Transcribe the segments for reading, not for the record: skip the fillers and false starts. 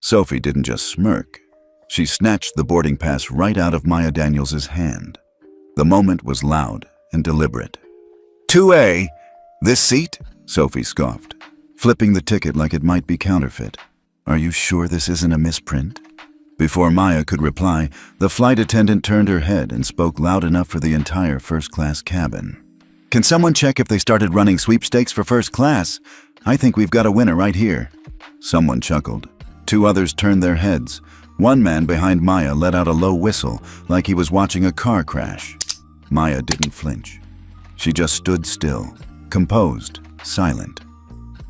Sophie didn't just smirk. She snatched the boarding pass right out of Maya Daniels's hand. The moment was loud and deliberate. 2A, this seat? Sophie scoffed, flipping the ticket like it might be counterfeit. Are you sure this isn't a misprint? Before Maya could reply, the flight attendant turned her head and spoke loud enough for the entire first-class cabin. Can someone check if they started running sweepstakes for first class? I think we've got a winner right here. Someone chuckled. Two others turned their heads. One man behind Maya let out a low whistle, like he was watching a car crash. Maya didn't flinch. She just stood still, composed, silent.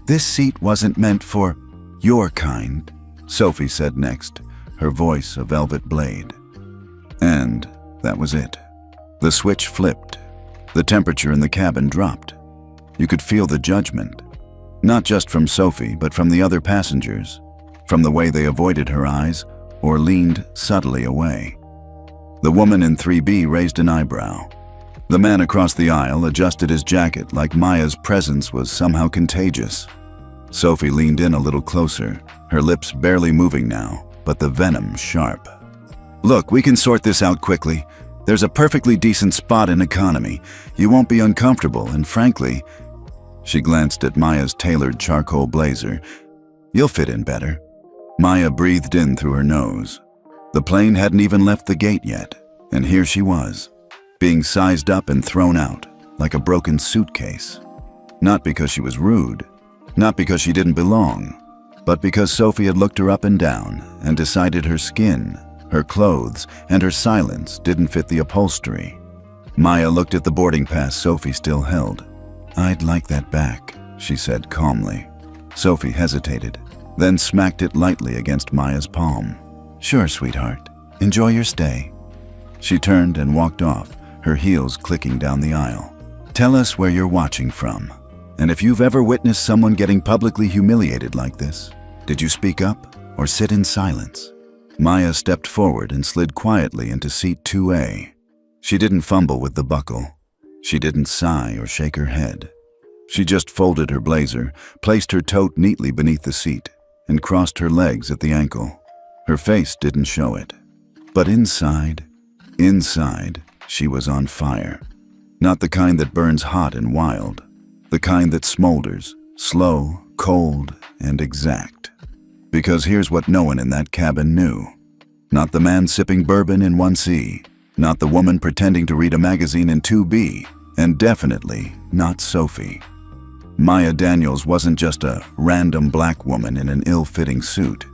This seat wasn't meant for your kind, Sophie said next, her voice a velvet blade. And that was it. The switch flipped. The temperature in the cabin dropped. You could feel the judgment, not just from Sophie, but from the other passengers, from the way they avoided her eyes or leaned subtly away. The woman in 3B raised an eyebrow. The man across the aisle adjusted his jacket like Maya's presence was somehow contagious. Sophie leaned in a little closer, her lips barely moving now, but the venom sharp. Look, we can sort this out quickly. There's a perfectly decent spot in economy. You won't be uncomfortable, and frankly, she glanced at Maya's tailored charcoal blazer. You'll fit in better. Maya breathed in through her nose. The plane hadn't even left the gate yet, and here she was, being sized up and thrown out, like a broken suitcase. Not because she was rude, not because she didn't belong, but because Sophie had looked her up and down and decided her skin, her clothes, and her silence didn't fit the upholstery. Maya looked at the boarding pass Sophie still held. I'd like that back, she said calmly. Sophie hesitated, then smacked it lightly against Maya's palm. Sure, sweetheart. Enjoy your stay. She turned and walked off, her heels clicking down the aisle. Tell us where you're watching from. And if you've ever witnessed someone getting publicly humiliated like this, did you speak up or sit in silence? Maya stepped forward and slid quietly into seat 2A. She didn't fumble with the buckle. She didn't sigh or shake her head. She just folded her blazer, placed her tote neatly beneath the seat, and crossed her legs at the ankle. Her face didn't show it. But inside, she was on fire. Not the kind that burns hot and wild. The kind that smolders, slow, cold, and exact. Because here's what no one in that cabin knew. Not the man sipping bourbon in 1C, not the woman pretending to read a magazine in 2B, and definitely not Sophie. Maya Daniels wasn't just a random black woman in an ill-fitting suit.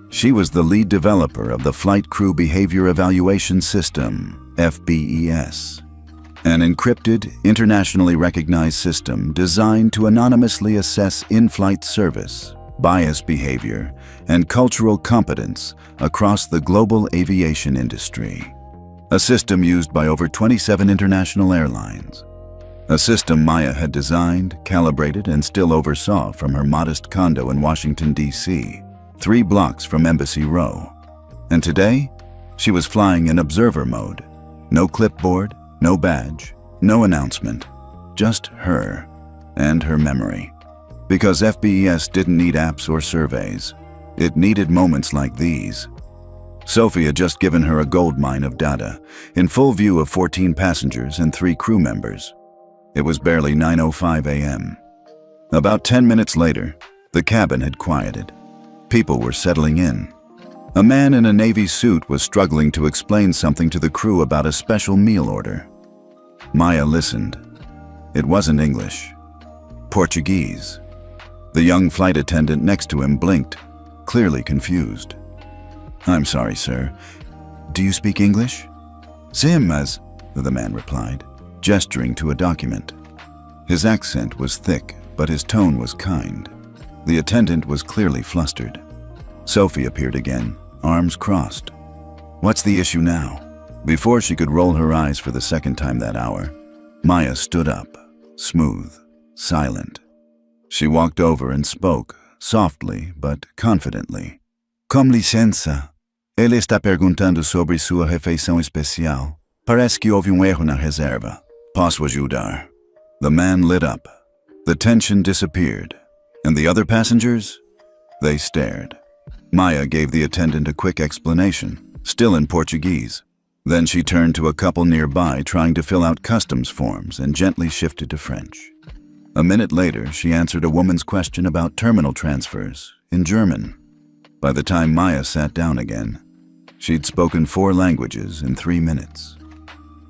She was the lead developer of the Flight Crew Behavior Evaluation System, FBES. An encrypted, internationally recognized system designed to anonymously assess in-flight service, bias behavior, and cultural competence across the global aviation industry. A system used by over 27 international airlines. A system Maya had designed, calibrated, and still oversaw from her modest condo in Washington, D.C., 3 blocks from Embassy Row. And today, she was flying in observer mode. No clipboard, no badge, no announcement. Just her and her memory. Because FBES didn't need apps or surveys. It needed moments like these. Sophie had just given her a goldmine of data, in full view of 14 passengers and 3 crew members. It was barely 9:05 a.m. About 10 minutes later, the cabin had quieted. People were settling in. A man in a navy suit was struggling to explain something to the crew about a special meal order. Maya listened. It wasn't English. Portuguese. The young flight attendant next to him blinked, clearly confused. I'm sorry, sir. Do you speak English? Sim, mas, the man replied, gesturing to a document. His accent was thick, but his tone was kind. The attendant was clearly flustered. Sophie appeared again, arms crossed. What's the issue now? Before she could roll her eyes for the second time that hour, Maya stood up, smooth, silent. She walked over and spoke, softly but confidently. Com licença, ele está perguntando sobre sua refeição especial. Parece que houve erro na reserva. Posso ajudar? The man lit up. The tension disappeared. And the other passengers? They stared. Maya gave the attendant a quick explanation, still in Portuguese. Then she turned to a couple nearby trying to fill out customs forms and gently shifted to French. A minute later, she answered a woman's question about terminal transfers in German. By the time Maya sat down again, she'd spoken 4 languages in 3 minutes.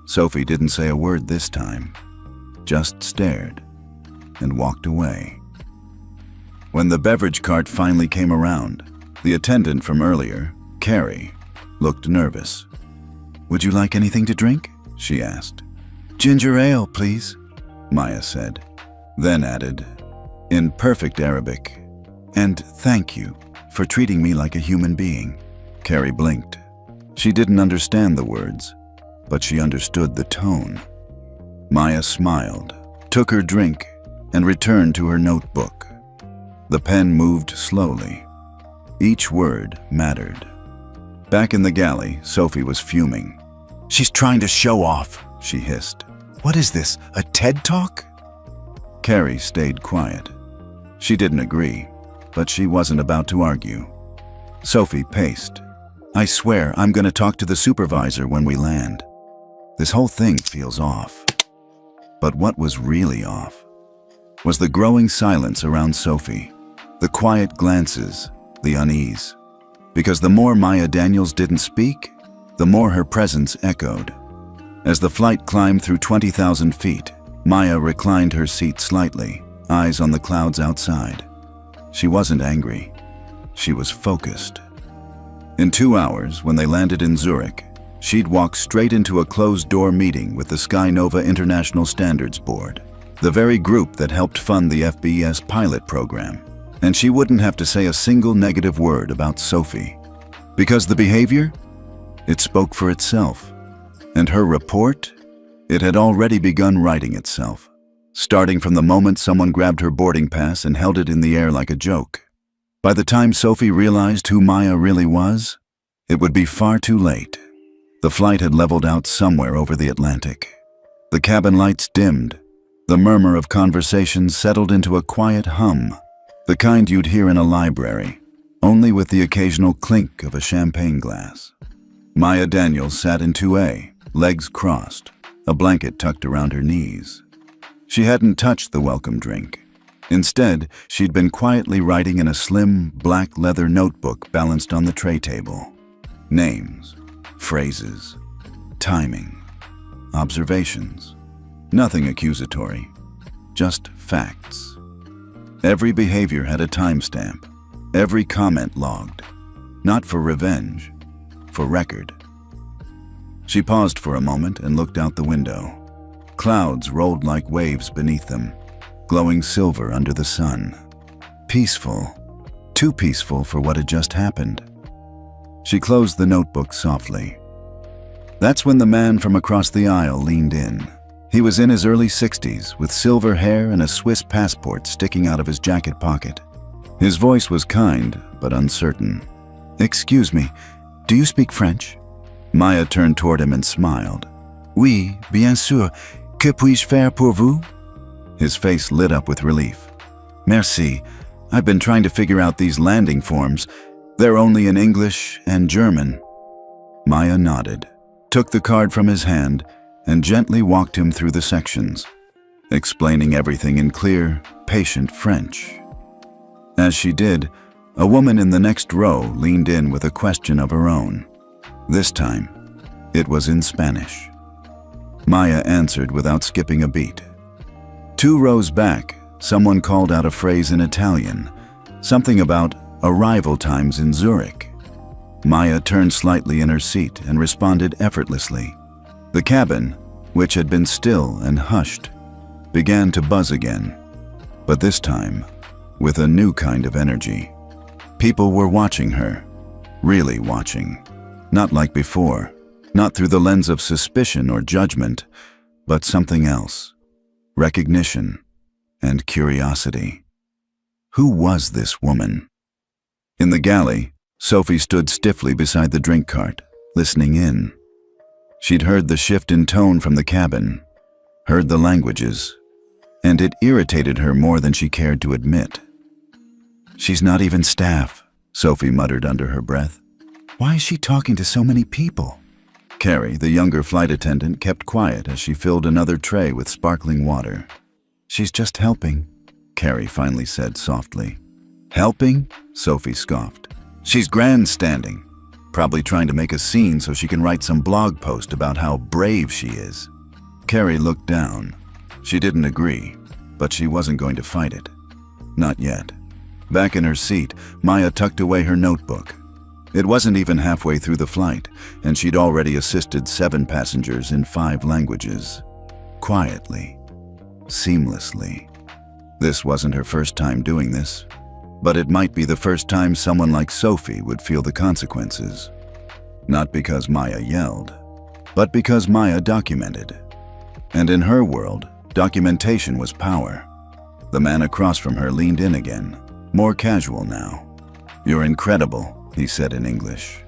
Sophie didn't say a word this time, just stared and walked away. When the beverage cart finally came around, the attendant from earlier, Carrie, looked nervous. "Would you like anything to drink?" she asked. "Ginger ale, please," Maya said, then added, in perfect Arabic, "And thank you for treating me like a human being." Carrie blinked. She didn't understand the words, but she understood the tone. Maya smiled, took her drink, and returned to her notebook. The pen moved slowly. Each word mattered. Back in the galley, Sophie was fuming. "She's trying to show off," she hissed. "What is this, a TED Talk?" Carrie stayed quiet. She didn't agree, but she wasn't about to argue. Sophie paced. "I swear I'm going to talk to the supervisor when we land. This whole thing feels off." But what was really off was the growing silence around Sophie, the quiet glances, the unease. Because the more Maya Daniels didn't speak, the more her presence echoed. As the flight climbed through 20,000 feet, Maya reclined her seat slightly, eyes on the clouds outside. She wasn't angry. She was focused. In 2 hours, when they landed in Zurich, she'd walk straight into a closed-door meeting with the SkyNova International Standards Board, the very group that helped fund the FBS pilot program. And she wouldn't have to say a single negative word about Sophie. Because the behavior? It spoke for itself. And her report? It had already begun writing itself, starting from the moment someone grabbed her boarding pass and held it in the air like a joke. By the time Sophie realized who Maya really was, it would be far too late. The flight had leveled out somewhere over the Atlantic. The cabin lights dimmed. The murmur of conversations settled into a quiet hum, the kind you'd hear in a library, only with the occasional clink of a champagne glass. Maya Daniels sat in 2A, legs crossed, a blanket tucked around her knees. She hadn't touched the welcome drink. Instead, she'd been quietly writing in a slim, black leather notebook balanced on the tray table. Names, phrases, timing, observations. Nothing accusatory, just facts. Every behavior had a timestamp, every comment logged, not for revenge, for record. She paused for a moment and looked out the window. Clouds rolled like waves beneath them, glowing silver under the sun. Peaceful, too peaceful for what had just happened. She closed the notebook softly. That's when the man from across the aisle leaned in. He was in his early 60s, with silver hair and a Swiss passport sticking out of his jacket pocket. His voice was kind, but uncertain. "Excuse me, do you speak French?" Maya turned toward him and smiled. "Oui, bien sûr. Que puis-je faire pour vous?" His face lit up with relief. "Merci. I've been trying to figure out these landing forms. They're only in English and German." Maya nodded, took the card from his hand, and gently walked him through the sections, explaining everything in clear, patient French. As she did, a woman in the next row leaned in with a question of her own. This time, it was in Spanish. Maya answered without skipping a beat. 2 rows back, someone called out a phrase in Italian, something about arrival times in Zurich. Maya turned slightly in her seat and responded effortlessly. The cabin, which had been still and hushed, began to buzz again, but this time with a new kind of energy. People were watching her, really watching. Not like before, not through the lens of suspicion or judgment, but something else. Recognition and curiosity. Who was this woman? In the galley, Sophie stood stiffly beside the drink cart, listening in. She'd heard the shift in tone from the cabin, heard the languages, and it irritated her more than she cared to admit. "She's not even staff," Sophie muttered under her breath. Why is she talking to so many people? Carrie, the younger flight attendant, kept quiet as she filled another tray with sparkling water. She's just helping, Carrie finally said softly. Helping? Sophie scoffed. She's grandstanding, probably trying to make a scene so she can write some blog post about how brave she is. Carrie looked down. She didn't agree, but she wasn't going to fight it. Not yet. Back in her seat, Maya tucked away her notebook. It wasn't even halfway through the flight, and she'd already assisted 7 passengers in 5 languages. Quietly. Seamlessly. This wasn't her first time doing this, but it might be the first time someone like Sophie would feel the consequences. Not because Maya yelled, but because Maya documented. And in her world, documentation was power. The man across from her leaned in again, more casual now. You're incredible, he said in English.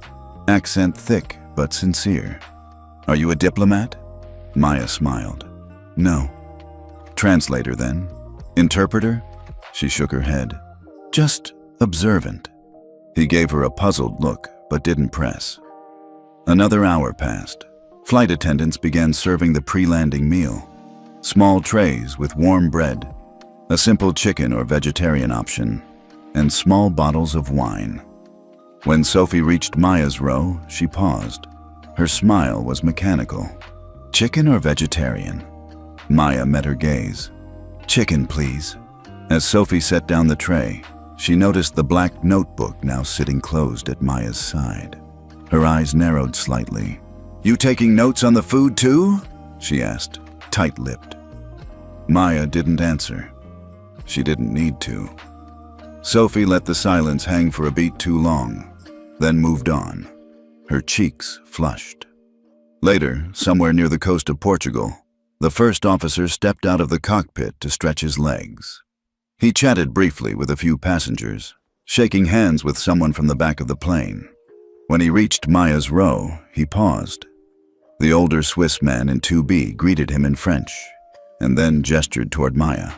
Accent thick but sincere. Are you a diplomat? Maya smiled. No. Translator then? Interpreter? She shook her head. Just observant. He gave her a puzzled look but didn't press. Another hour passed. Flight attendants began serving the pre-landing meal. Small trays with warm bread, a simple chicken or vegetarian option, and small bottles of wine. When Sophie reached Maya's row, she paused. Her smile was mechanical. Chicken or vegetarian? Maya met her gaze. Chicken, please. As Sophie set down the tray, she noticed the black notebook now sitting closed at Maya's side. Her eyes narrowed slightly. You taking notes on the food too? She asked, tight-lipped. Maya didn't answer. She didn't need to. Sophie let the silence hang for a beat too long, then moved on. Her cheeks flushed. Later, somewhere near the coast of Portugal, the first officer stepped out of the cockpit to stretch his legs. He chatted briefly with a few passengers, shaking hands with someone from the back of the plane. When he reached Maya's row, he paused. The older Swiss man in 2B greeted him in French, and then gestured toward Maya.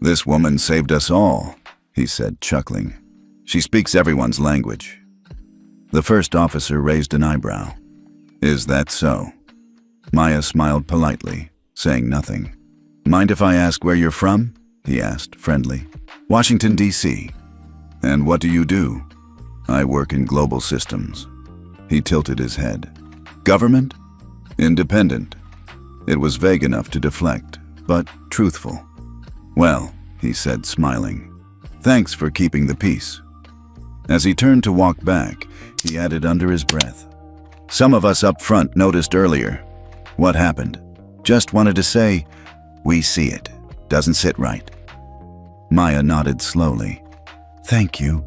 This woman saved us all, he said, chuckling. She speaks everyone's language. The first officer raised an eyebrow. Is that so? Maya smiled politely, saying nothing. Mind if I ask where you're from? He asked, friendly. Washington, D.C. And what do you do? I work in global systems. He tilted his head. Government? Independent. It was vague enough to deflect, but truthful. Well, he said, smiling. Thanks for keeping the peace. As he turned to walk back, he added under his breath. Some of us up front noticed earlier. What happened? Just wanted to say, we see it. Doesn't sit right. Maya nodded slowly. Thank you.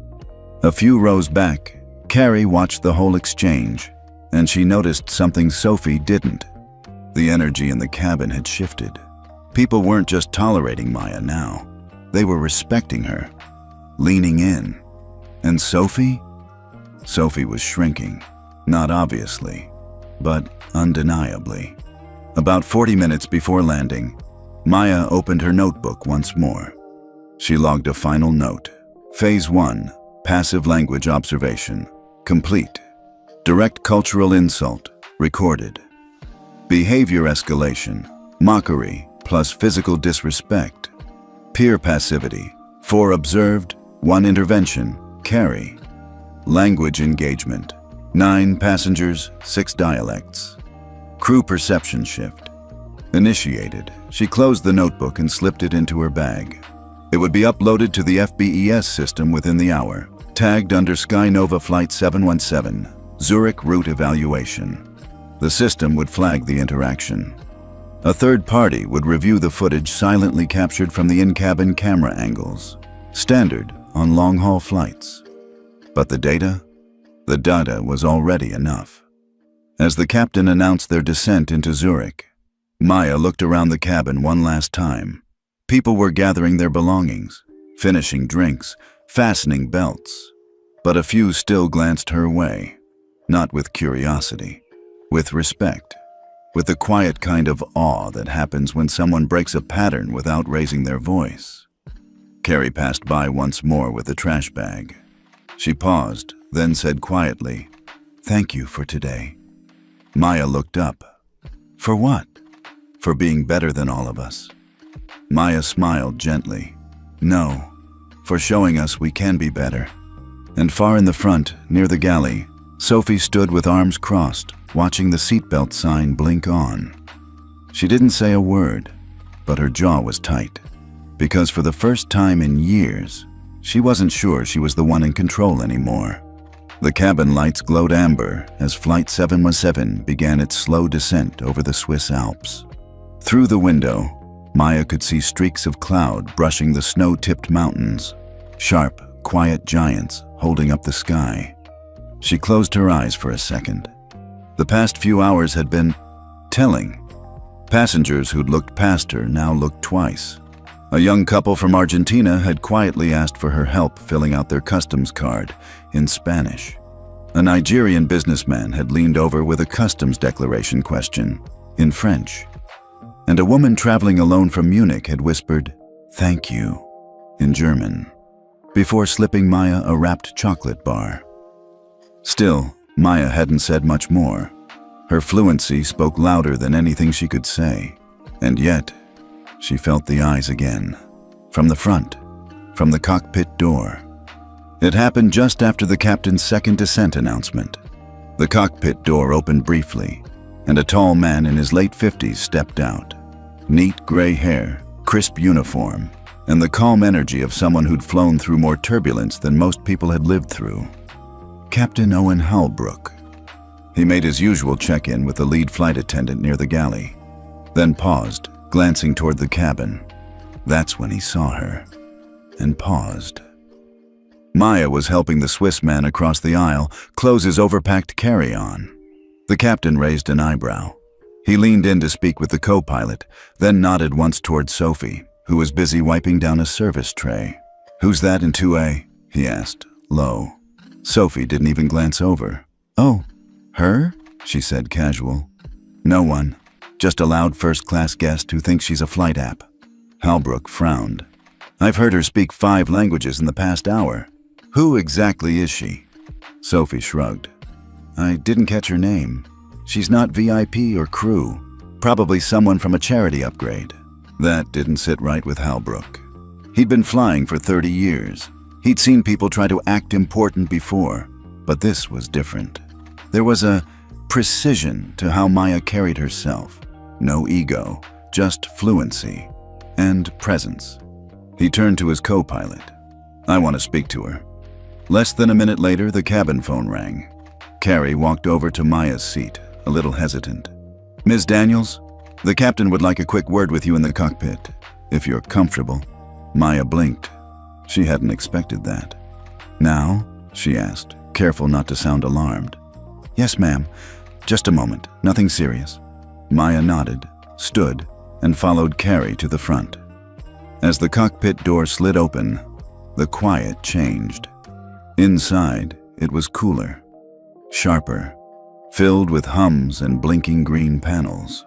A few rows back, Carrie watched the whole exchange, and she noticed something Sophie didn't. The energy in the cabin had shifted. People weren't just tolerating Maya now. They were respecting her, leaning in. And Sophie? Sophie was shrinking, not obviously, but undeniably. About 40 minutes before landing, Maya opened her notebook once more. She logged a final note. Phase 1, passive language observation, complete. Direct cultural insult, recorded. Behavior escalation, mockery plus physical disrespect. Peer passivity, 4 observed, 1 intervention, Carrie. Language engagement, 9 passengers, 6 dialects. Crew perception shift. Initiated, she closed the notebook and slipped it into her bag. It would be uploaded to the FBES system within the hour, tagged under Skynova Flight 717, Zurich route evaluation. The system would flag the interaction. A third party would review the footage silently captured from the in-cabin camera angles, standard on long-haul flights. But the data? The data was already enough. As the captain announced their descent into Zurich, Maya looked around the cabin one last time. People were gathering their belongings, finishing drinks, fastening belts. But a few still glanced her way, not with curiosity, with respect, with the quiet kind of awe that happens when someone breaks a pattern without raising their voice. Carrie passed by once more with a trash bag. She paused, then said quietly, "Thank you for today." Maya looked up. "For what?" "For being better than all of us." Maya smiled gently. "No, for showing us we can be better." And far in the front, near the galley, Sophie stood with arms crossed, watching the seatbelt sign blink on. She didn't say a word, but her jaw was tight, because for the first time in years, she wasn't sure she was the one in control anymore. The cabin lights glowed amber as Flight 717 began its slow descent over the Swiss Alps. Through the window, Maya could see streaks of cloud brushing the snow-tipped mountains, sharp, quiet giants holding up the sky. She closed her eyes for a second. The past few hours had been telling. Passengers who'd looked past her now looked twice. A young couple from Argentina had quietly asked for her help filling out their customs card in Spanish. A Nigerian businessman had leaned over with a customs declaration question in French. And a woman traveling alone from Munich had whispered, "Thank you," in German, before slipping Maya a wrapped chocolate bar. Still, Maya hadn't said much more. Her fluency spoke louder than anything she could say. And yet, she felt the eyes again. From the front, from the cockpit door. It happened just after the captain's second descent announcement. The cockpit door opened briefly, and a tall man in his late 50s stepped out. Neat gray hair, crisp uniform, and the calm energy of someone who'd flown through more turbulence than most people had lived through. Captain Owen Halbrook. He made his usual check-in with the lead flight attendant near the galley, then paused, glancing toward the cabin. That's when he saw her, and paused. Maya was helping the Swiss man across the aisle close his overpacked carry-on. The captain raised an eyebrow. He leaned in to speak with the co-pilot, then nodded once toward Sophie, who was busy wiping down a service tray. "Who's that in 2A?" he asked, low. Sophie didn't even glance over. "Oh, her?" she said, casual. "No one. Just a loud first-class guest who thinks she's a flight app." Halbrook frowned. "I've heard her speak 5 languages in the past hour. Who exactly is she?" Sophie shrugged. "I didn't catch her name. She's not VIP or crew. Probably someone from a charity upgrade." That didn't sit right with Halbrook. He'd been flying for 30 years. He'd seen people try to act important before, but this was different. There was a precision to how Maya carried herself. No ego, just fluency and presence. He turned to his co-pilot. "I want to speak to her." Less than a minute later, the cabin phone rang. Carrie walked over to Maya's seat, a little hesitant. "Ms. Daniels, the captain would like a quick word with you in the cockpit, if you're comfortable." Maya blinked. She hadn't expected that. "Now?" she asked, careful not to sound alarmed. "Yes, ma'am. Just a moment. Nothing serious." Maya nodded, stood, and followed Carrie to the front. As the cockpit door slid open, the quiet changed. Inside, it was cooler, sharper, filled with hums and blinking green panels.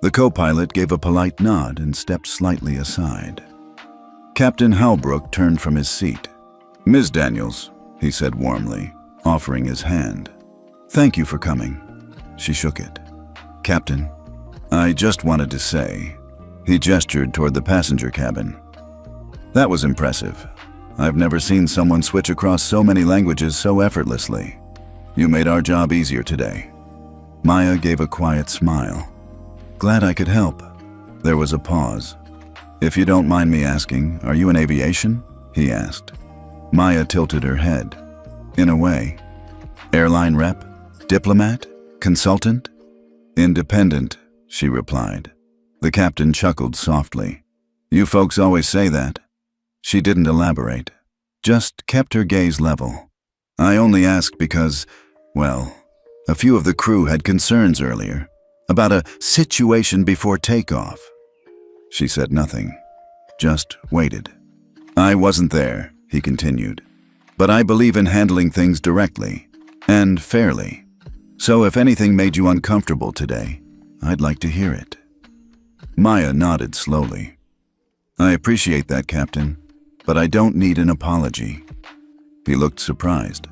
The co-pilot gave a polite nod and stepped slightly aside. Captain Halbrook turned from his seat. "Ms. Daniels," he said warmly, offering his hand. "Thank you for coming." She shook it. "Captain, I just wanted to say," he gestured toward the passenger cabin. "That was impressive. I've never seen someone switch across so many languages so effortlessly. You made our job easier today." Maya gave a quiet smile. "Glad I could help." There was a pause. "If you don't mind me asking, are you in aviation?" he asked. Maya tilted her head. "In a way." "Airline rep? Diplomat? Consultant?" "Independent," she replied. The captain chuckled softly. "You folks always say that." She didn't elaborate, just kept her gaze level. "I only ask because, well, a few of the crew had concerns earlier about a situation before takeoff." She said nothing, just waited. "I wasn't there," he continued, "but I believe in handling things directly and fairly. So if anything made you uncomfortable today, I'd like to hear it." Maya nodded slowly. "I appreciate that, Captain, but I don't need an apology." He looked surprised.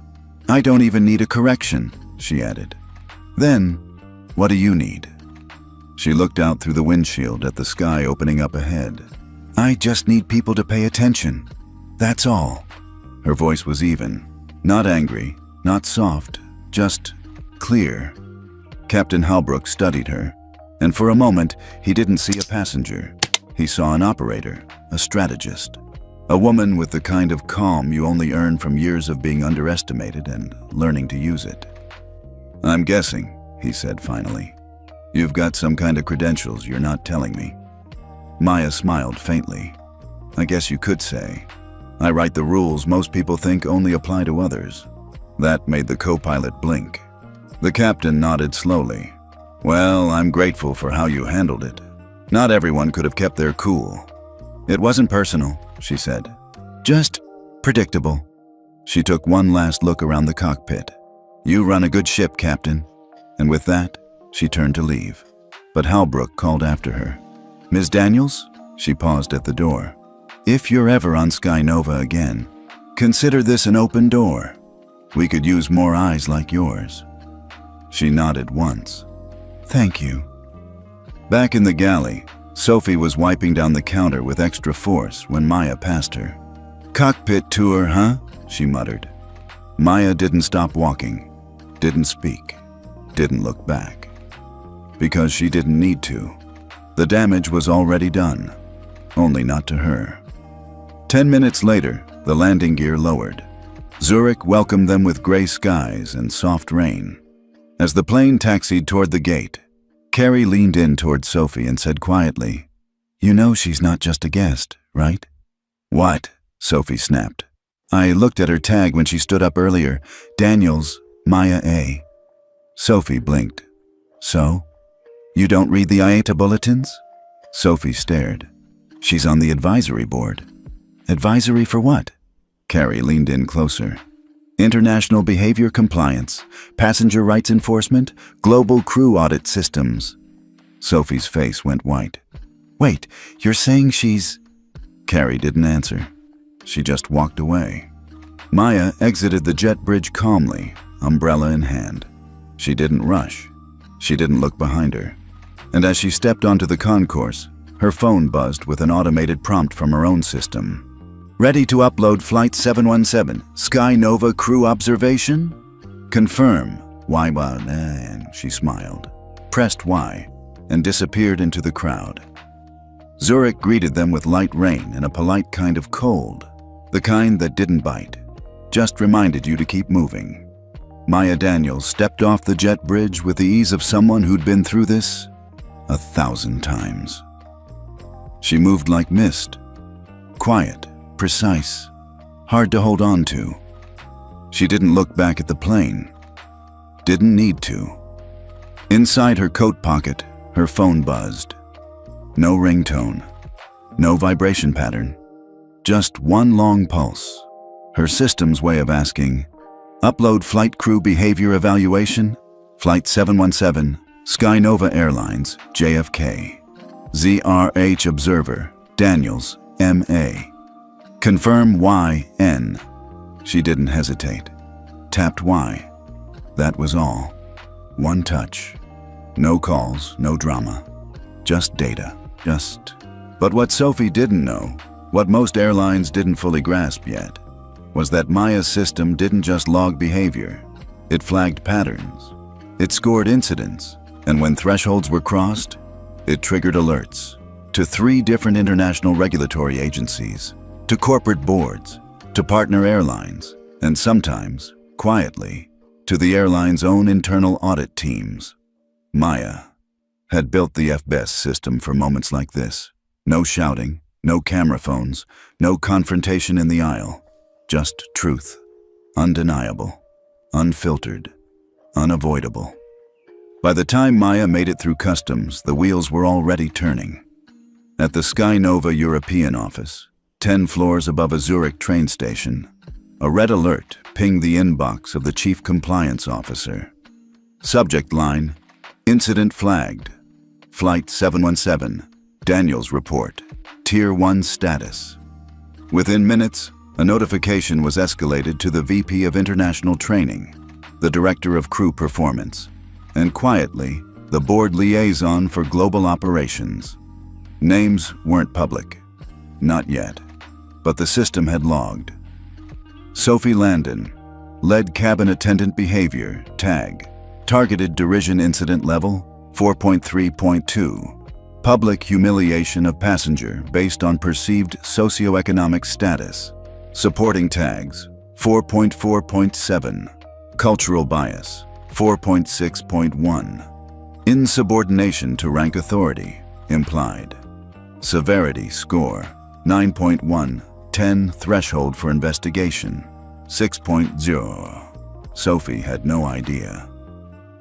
I don't even need a correction, she added. Then, what do you need? She looked out through the windshield at the sky opening up ahead. I just need people to pay attention. That's all. Her voice was even. Not angry, not soft, just clear. Captain Halbrook studied her, and for a moment, he didn't see a passenger. He saw an operator, a strategist, a woman with the kind of calm you only earn from years of being underestimated and learning to use it. I'm guessing, he said finally. You've got some kind of credentials you're not telling me. Maya smiled faintly. I guess you could say. I write the rules most people think only apply to others. That made the co-pilot blink. The captain nodded slowly. Well, I'm grateful for how you handled it. Not everyone could have kept their cool. It wasn't personal, she said. Just predictable. She took one last look around the cockpit. You run a good ship, Captain. And with that, she turned to leave. But Halbrook called after her. Ms. Daniels? She paused at the door. If you're ever on Sky Nova again, consider this an open door. We could use more eyes like yours. She nodded once. Thank you. Back in the galley, Sophie was wiping down the counter with extra force when Maya passed her. Cockpit tour, huh? She muttered. Maya didn't stop walking, didn't speak, didn't look back. Because she didn't need to. The damage was already done, only not to her. 10 minutes later, the landing gear lowered. Zurich welcomed them with gray skies and soft rain. As the plane taxied toward the gate, Carrie leaned in toward Sophie and said quietly, You know she's not just a guest, right? What? Sophie snapped. I looked at her tag when she stood up earlier. Daniels, Maya A. Sophie blinked. So? You don't read the IATA bulletins? Sophie stared. She's on the advisory board. Advisory for what? Carrie leaned in closer. International behavior compliance, passenger rights enforcement, global crew audit systems. Sophie's face went white. Wait, you're saying she's… Carrie didn't answer. She just walked away. Maya exited the jet bridge calmly, umbrella in hand. She didn't rush. She didn't look behind her. And as she stepped onto the concourse, her phone buzzed with an automated prompt from her own system. Ready to upload Flight 717, Sky Nova crew observation? Confirm. Why, and she smiled, pressed Y, and disappeared into the crowd. Zurich greeted them with light rain and a polite kind of cold, the kind that didn't bite, just reminded you to keep moving. Maya Daniels stepped off the jet bridge with the ease of someone who'd been through this 1,000 times. She moved like mist, quiet, precise, hard to hold on to. She didn't look back at the plane. Didn't need to. Inside her coat pocket, her phone buzzed. No ringtone, no vibration pattern, just one long pulse. Her system's way of asking, upload flight crew behavior evaluation, Flight 717, Sky Nova Airlines, JFK. ZRH Observer, Daniels, MA. Confirm YN. She didn't hesitate. Tapped Y. That was all. One touch. No calls, no drama. Just data. But what Sophie didn't know, what most airlines didn't fully grasp yet, was that Maya's system didn't just log behavior. It flagged patterns. It scored incidents. And when thresholds were crossed, it triggered alerts to 3 different international regulatory agencies, to corporate boards, to partner airlines, and sometimes, quietly, to the airline's own internal audit teams. Maya had built the FBES system for moments like this. No shouting, no camera phones, no confrontation in the aisle. Just truth. Undeniable. Unfiltered. Unavoidable. By the time Maya made it through customs, the wheels were already turning. At the Sky Nova European office, 10 floors above a Zurich train station, a red alert pinged the inbox of the chief compliance officer. Subject line, incident flagged. Flight 717, Daniels report, Tier 1 status. Within minutes, A notification was escalated to the VP of International Training, the Director of Crew Performance, and quietly, the Board Liaison for Global Operations. Names weren't public. Not yet. But the system had logged. Sophie Landon, Lead Cabin Attendant Behavior, Tag. Targeted Derision Incident Level, 4.3.2. Public humiliation of passenger based on perceived socioeconomic status. Supporting tags, 4.4.7. Cultural bias, 4.6.1. Insubordination to rank authority, implied. Severity score, 9.1. 10 threshold for investigation, 6.0. Sophie had no idea.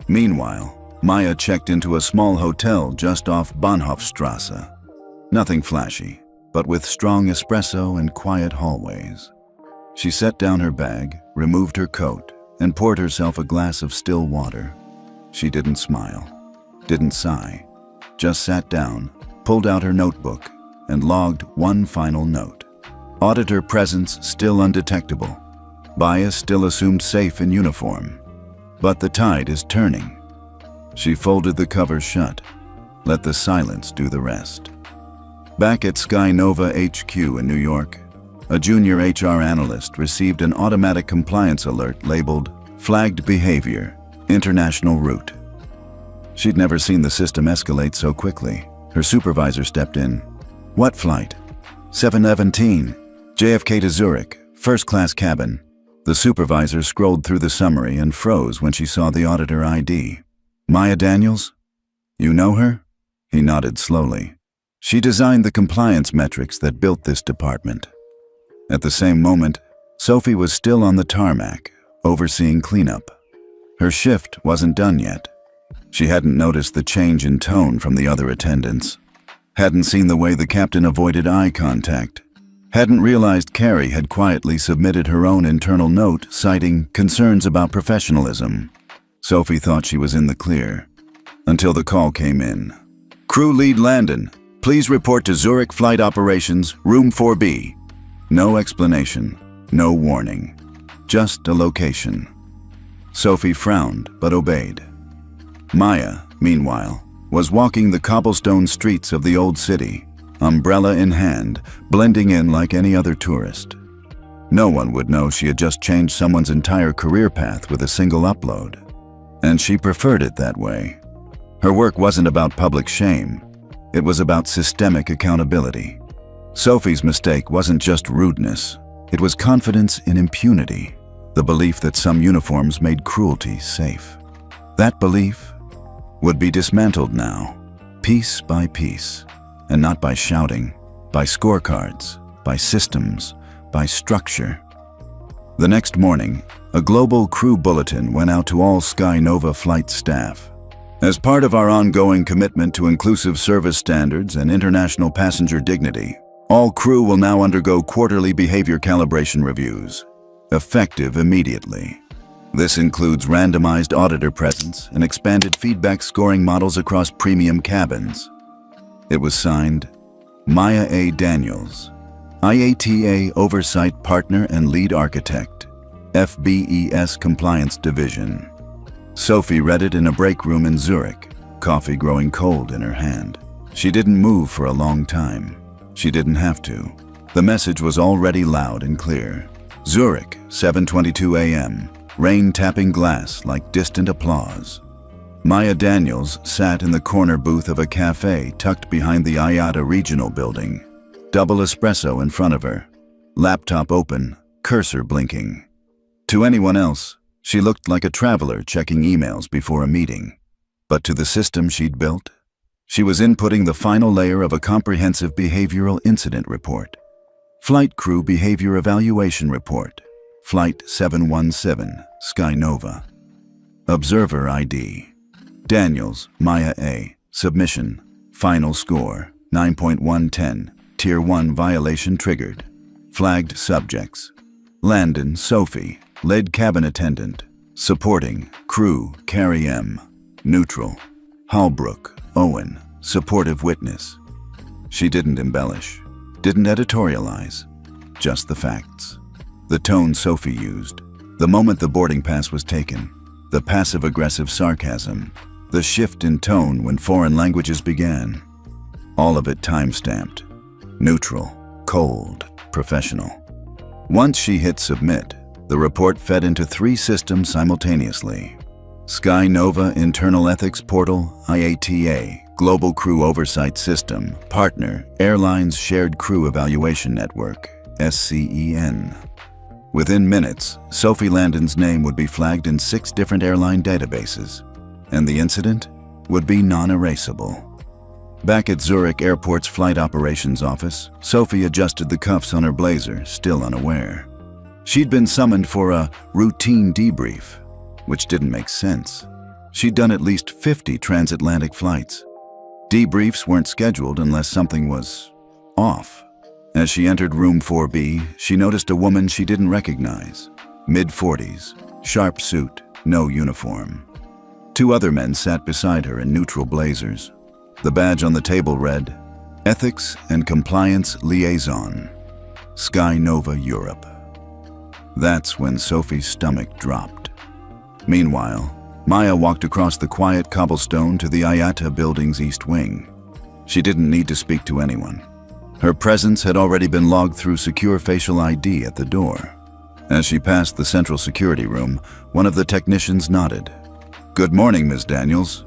Meanwhile, Maya checked into a small hotel just off Bahnhofstrasse. Nothing flashy, but with strong espresso and quiet hallways. She set down her bag, removed her coat, and poured herself a glass of still water. She didn't smile, didn't sigh, just sat down, pulled out her notebook, and logged one final note. Auditor presence still undetectable. Bias still assumed safe in uniform. But the tide is turning. She folded the cover shut, let the silence do the rest. Back at Sky Nova HQ in New York, a junior HR analyst received an automatic compliance alert labeled Flagged Behavior, International Route. She'd never seen the system escalate so quickly. Her supervisor stepped in. What flight? 717, JFK to Zurich, first-class cabin. The supervisor scrolled through the summary and froze when she saw the auditor ID. Maya Daniels? You know her? He nodded slowly. She designed the compliance metrics that built this department. At the same moment, Sophie was still on the tarmac, overseeing cleanup. Her shift wasn't done yet. She hadn't noticed the change in tone from the other attendants. Hadn't seen the way the captain avoided eye contact. Hadn't realized Carrie had quietly submitted her own internal note citing concerns about professionalism. Sophie thought she was in the clear, until the call came in. Crew Lead Landon, please report to Zurich Flight Operations, Room 4B. No explanation, no warning, just a location. Sophie frowned but obeyed. Maya, meanwhile, was walking the cobblestone streets of the old city, umbrella in hand, blending in like any other tourist. No one would know she had just changed someone's entire career path with a single upload. And she preferred it that way. Her work wasn't about public shame. It was about systemic accountability. Sophie's mistake wasn't just rudeness. It was confidence in impunity, the belief that some uniforms made cruelty safe. That belief would be dismantled now, piece by piece, and not by shouting, by scorecards, by systems, by structure. The next morning, a global crew bulletin went out to all Sky Nova flight staff. As part of our ongoing commitment to inclusive service standards and international passenger dignity, all crew will now undergo quarterly behavior calibration reviews, effective immediately. This includes randomized auditor presence and expanded feedback scoring models across premium cabins. It was signed, Maya A. Daniels, IATA Oversight Partner and Lead Architect, FBES Compliance Division. Sophie read it in a break room in Zurich, coffee growing cold in her hand. She didn't move for a long time. She didn't have to. The message was already loud and clear. Zurich, 7:22 a.m., rain tapping glass like distant applause. Maya Daniels sat in the corner booth of a cafe tucked behind the IATA Regional Building. Double espresso in front of her, laptop open, cursor blinking. To anyone else, she looked like a traveler checking emails before a meeting. But to the system she'd built, she was inputting the final layer of a comprehensive behavioral incident report. Flight Crew Behavior Evaluation Report, Flight 717, Sky Nova. Observer ID. Daniels, Maya A. Submission. Final score, 9.110. Tier 1 violation triggered. Flagged subjects. Landon, Sophie, Lead Cabin Attendant. Supporting, Crew, Carrie M. Neutral. Hallbrook, Owen, Supportive Witness. She didn't embellish, didn't editorialize, just the facts. The tone Sophie used, the moment the boarding pass was taken, the passive-aggressive sarcasm, the shift in tone when foreign languages began. All of it time-stamped. Neutral, cold, professional. Once she hit submit, the report fed into 3 systems simultaneously. Sky Nova Internal Ethics Portal, IATA, Global Crew Oversight System, Partner, Airlines Shared Crew Evaluation Network, SCEN. Within minutes, Sophie Landon's name would be flagged in 6 different airline databases, and the incident would be non-erasable. Back at Zurich Airport's Flight Operations Office, Sophie adjusted the cuffs on her blazer, still unaware. She'd been summoned for a routine debrief, which didn't make sense. She'd done at least 50 transatlantic flights. Debriefs weren't scheduled unless something was off. As she entered room 4B, she noticed a woman she didn't recognize. Mid-40s, sharp suit, no uniform. 2 other men sat beside her in neutral blazers. The badge on the table read, Ethics and Compliance Liaison, Sky Nova Europe. That's when Sophie's stomach dropped. Meanwhile, Maya walked across the quiet cobblestone to the IATA building's east wing. She didn't need to speak to anyone. Her presence had already been logged through secure facial ID at the door. As she passed the central security room, one of the technicians nodded. "Good morning, Ms. Daniels."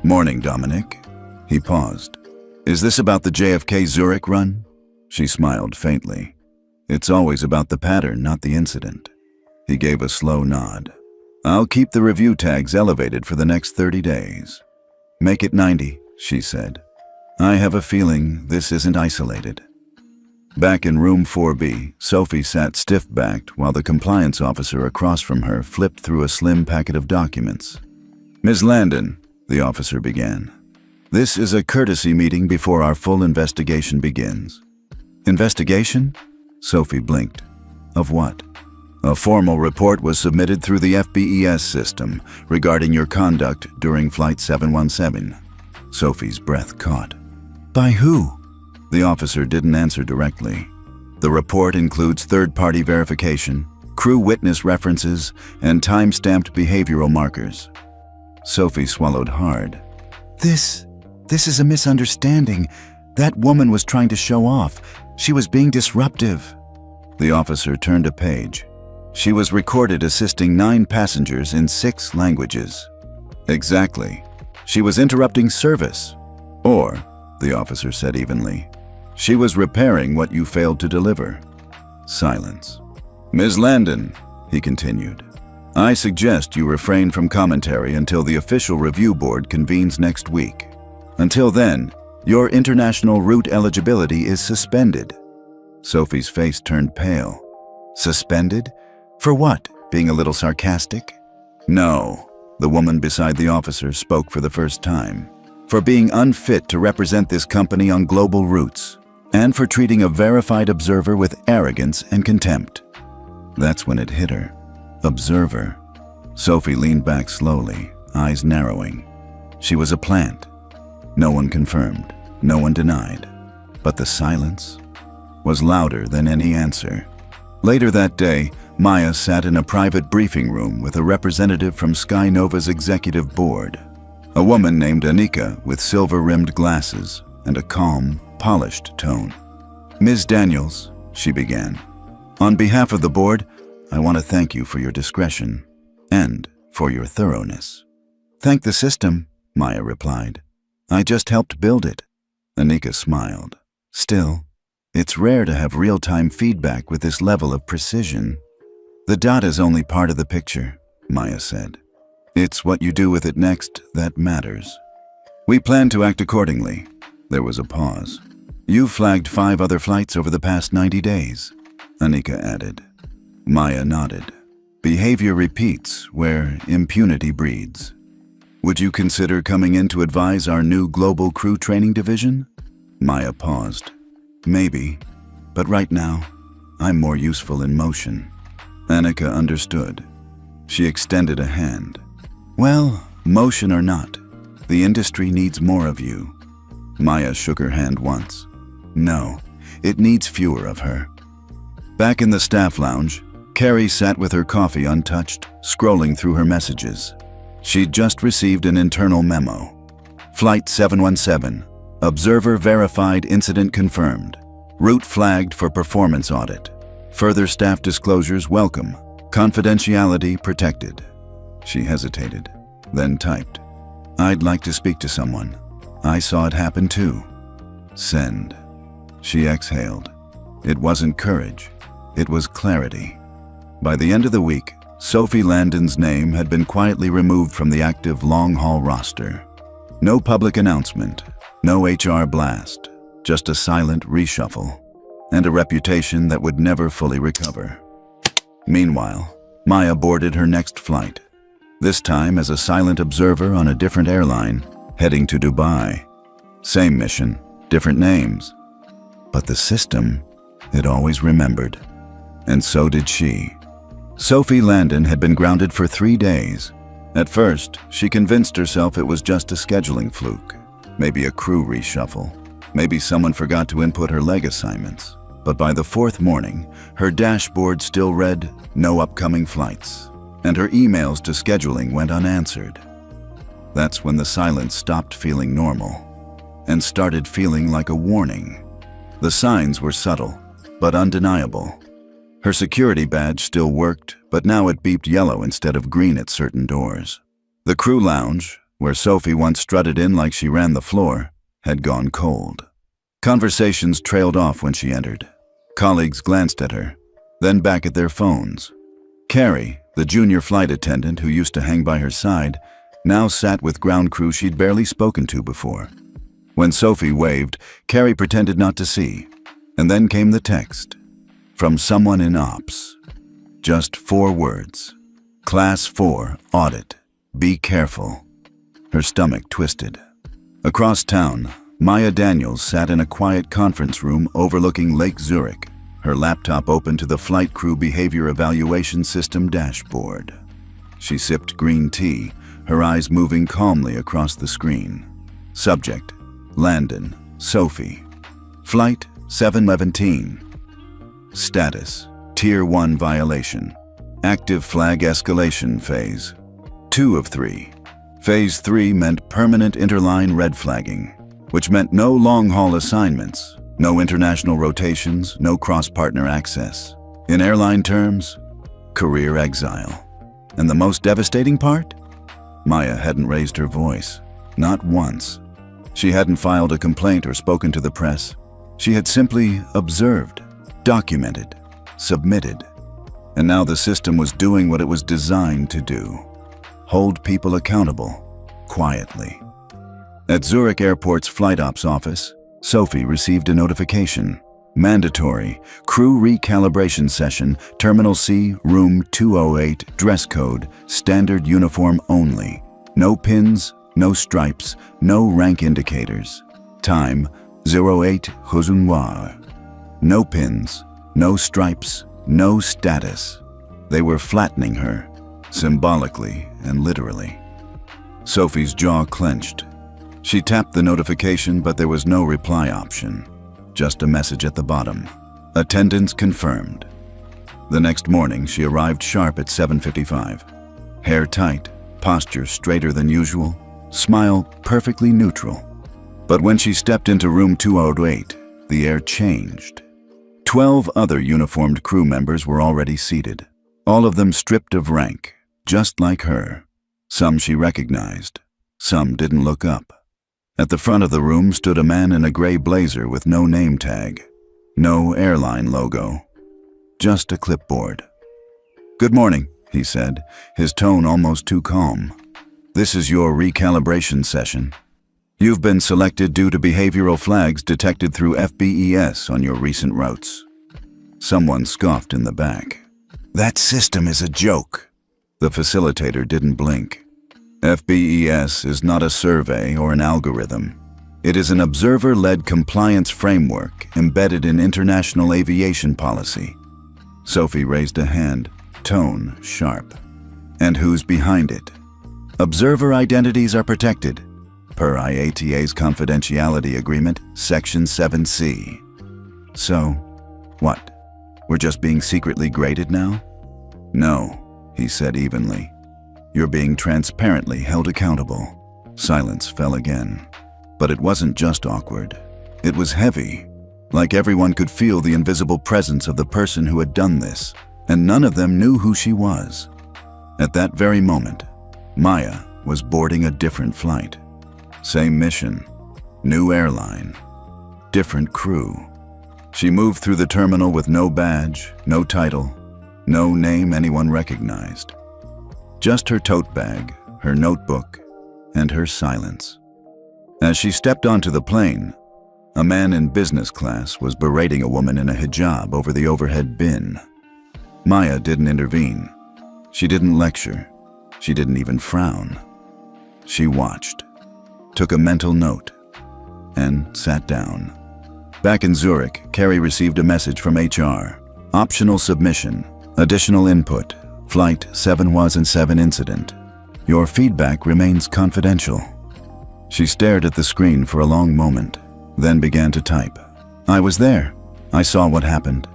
"Morning, Dominic." He paused. "Is this about the JFK Zurich run?" She smiled faintly. "It's always about the pattern, not the incident." He gave a slow nod. "I'll keep the review tags elevated for the next 30 days. "Make it 90, she said. "I have a feeling this isn't isolated." Back in room 4B, Sophie sat stiff-backed while the compliance officer across from her flipped through a slim packet of documents. "Ms. Landon," the officer began, "this is a courtesy meeting before our full investigation begins." "Investigation?" Sophie blinked. "Of what?" "A formal report was submitted through the FBES system regarding your conduct during Flight 717. Sophie's breath caught. "By who?" The officer didn't answer directly. "The report includes third-party verification, crew witness references, and time-stamped behavioral markers." Sophie swallowed hard. This is a misunderstanding. That woman was trying to show off. She was being disruptive." The officer turned a page. "She was recorded assisting 9 passengers in 6 languages." "Exactly. She was interrupting service. Or," the officer said evenly, "she was repairing what you failed to deliver." Silence. "Ms. Landon," he continued, "I suggest you refrain from commentary until the official review board convenes next week. Until then, your international route eligibility is suspended." Sophie's face turned pale. "Suspended? For what? Being a little sarcastic?" "No," the woman beside the officer spoke for the first time. "For being unfit to represent this company on global routes, and for treating a verified observer with arrogance and contempt." That's when it hit her. Observer. Sophie leaned back slowly, eyes narrowing. She was a plant. No one confirmed, no one denied. But the silence was louder than any answer. Later that day, Maya sat in a private briefing room with a representative from Sky Nova's executive board. A woman named Anika with silver-rimmed glasses and a calm, polished tone. "Ms. Daniels," she began, "on behalf of the board, I want to thank you for your discretion and for your thoroughness." "Thank the system," Maya replied. "I just helped build it." Anika smiled. "Still, it's rare to have real-time feedback with this level of precision." "The data's only part of the picture," Maya said. "It's what you do with it next that matters. We plan to act accordingly." There was a pause. "You flagged 5 other flights over the past 90 days, Anika added. Maya nodded. "Behavior repeats where impunity breeds. Would you consider coming in to advise our new global crew training division?" Maya paused. "Maybe, but right now, I'm more useful in motion." Anika understood. She extended a hand. "Well, motion or not, the industry needs more of you." Maya shook her hand once. "No, it needs fewer of her." Back in the staff lounge, Carrie sat with her coffee untouched, scrolling through her messages. She'd just received an internal memo. Flight 717. Observer verified, incident confirmed. Route flagged for performance audit. Further staff disclosures welcome. Confidentiality protected. She hesitated, then typed, "I'd like to speak to someone. I saw it happen too." Send. She exhaled. It wasn't courage. It was clarity. By the end of the week, Sophie Landon's name had been quietly removed from the active long-haul roster. No public announcement, no HR blast, just a silent reshuffle, and a reputation that would never fully recover. Meanwhile, Maya boarded her next flight, this time as a silent observer on a different airline, heading to Dubai. Same mission, different names. But the system, it always remembered. And so did she. Sophie Landon had been grounded for 3 days. At first, she convinced herself it was just a scheduling fluke, maybe a crew reshuffle, maybe someone forgot to input her leg assignments. But by the 4th morning, her dashboard still read no upcoming flights, and her emails to scheduling went unanswered. That's when the silence stopped feeling normal and started feeling like a warning. The signs were subtle, but undeniable. Her security badge still worked, but now it beeped yellow instead of green at certain doors. The crew lounge, where Sophie once strutted in like she ran the floor, had gone cold. Conversations trailed off when she entered. Colleagues glanced at her, then back at their phones. Carrie, the junior flight attendant who used to hang by her side, now sat with ground crew she'd barely spoken to before. When Sophie waved, Carrie pretended not to see, and then came the text. From someone in ops. Just 4 words. Class 4, audit. Be careful. Her stomach twisted. Across town, Maya Daniels sat in a quiet conference room overlooking Lake Zurich, her laptop open to the flight crew behavior evaluation system dashboard. She sipped green tea, her eyes moving calmly across the screen. Subject, Landon, Sophie. Flight 717. Status, Tier 1 violation. Active flag escalation phase. 2 of 3. Phase 3 meant permanent interline red flagging, which meant no long-haul assignments, no international rotations, no cross-partner access. In airline terms, career exile. And the most devastating part? Maya hadn't raised her voice, not once. She hadn't filed a complaint or spoken to the press. She had simply observed, documented, submitted. And now the system was doing what it was designed to do. Hold people accountable, quietly. At Zurich Airport's flight ops office, Sophie received a notification. Mandatory, crew recalibration session, Terminal C, room 208, dress code, standard uniform only. No pins, no stripes, no rank indicators. Time, 08 Noir. No pins, no stripes, no status. They were flattening her, symbolically and literally. Sophie's jaw clenched. She tapped the notification, but there was no reply option. Just a message at the bottom. Attendance confirmed. The next morning, she arrived sharp at 7:55. Hair tight, posture straighter than usual, smile perfectly neutral. But when she stepped into room 208, the air changed. 12 other uniformed crew members were already seated, all of them stripped of rank, just like her. Some she recognized, some didn't look up. At the front of the room stood a man in a gray blazer with no name tag, no airline logo, just a clipboard. "Good morning," he said, his tone almost too calm. "This is your recalibration session. You've been selected due to behavioral flags detected through FBES on your recent routes." Someone scoffed in the back. "That system is a joke." The facilitator didn't blink. FBES is not a survey or an algorithm. It is an observer-led compliance framework embedded in international aviation policy. Sophie raised a hand, tone sharp. "And who's behind it? Observer identities are protected, per IATA's confidentiality agreement, Section 7C. So, what? We're just being secretly graded now? "No," he said evenly. "You're being transparently held accountable." Silence fell again. But it wasn't just awkward. It was heavy, like everyone could feel the invisible presence of the person who had done this, and none of them knew who she was. At that very moment, Maya was boarding a different flight. Same mission, new airline, different crew. She moved through the terminal with no badge, no title, no name anyone recognized. Just her tote bag, her notebook, and her silence. As she stepped onto the plane, a man in business class was berating a woman in a hijab over the overhead bin. Maya didn't intervene. She didn't lecture. She didn't even frown. She watched, took a mental note, and sat down. Back in Zurich, Carrie received a message from HR. Optional submission, additional input, Flight 717 incident. Your feedback remains confidential. She stared at the screen for a long moment, then began to type. I was there. I saw what happened.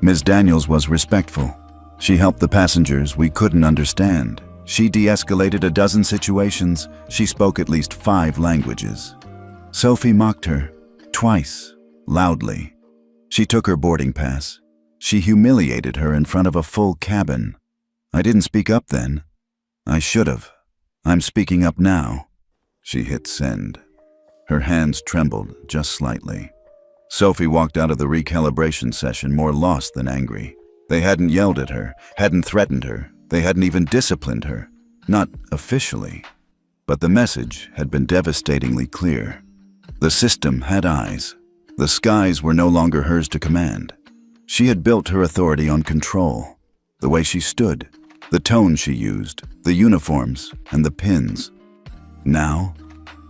Ms. Daniels was respectful. She helped the passengers we couldn't understand. She de-escalated a dozen situations. She spoke at least 5 languages. Sophie mocked her, twice, loudly. She took her boarding pass. She humiliated her in front of a full cabin. I didn't speak up then. I should have. I'm speaking up now. She hit send. Her hands trembled just slightly. Sophie walked out of the recalibration session more lost than angry. They hadn't yelled at her, hadn't threatened her, they hadn't even disciplined her. Not officially. But the message had been devastatingly clear. The system had eyes. The skies were no longer hers to command. She had built her authority on control. The way she stood, the tone she used, the uniforms, and the pins. Now,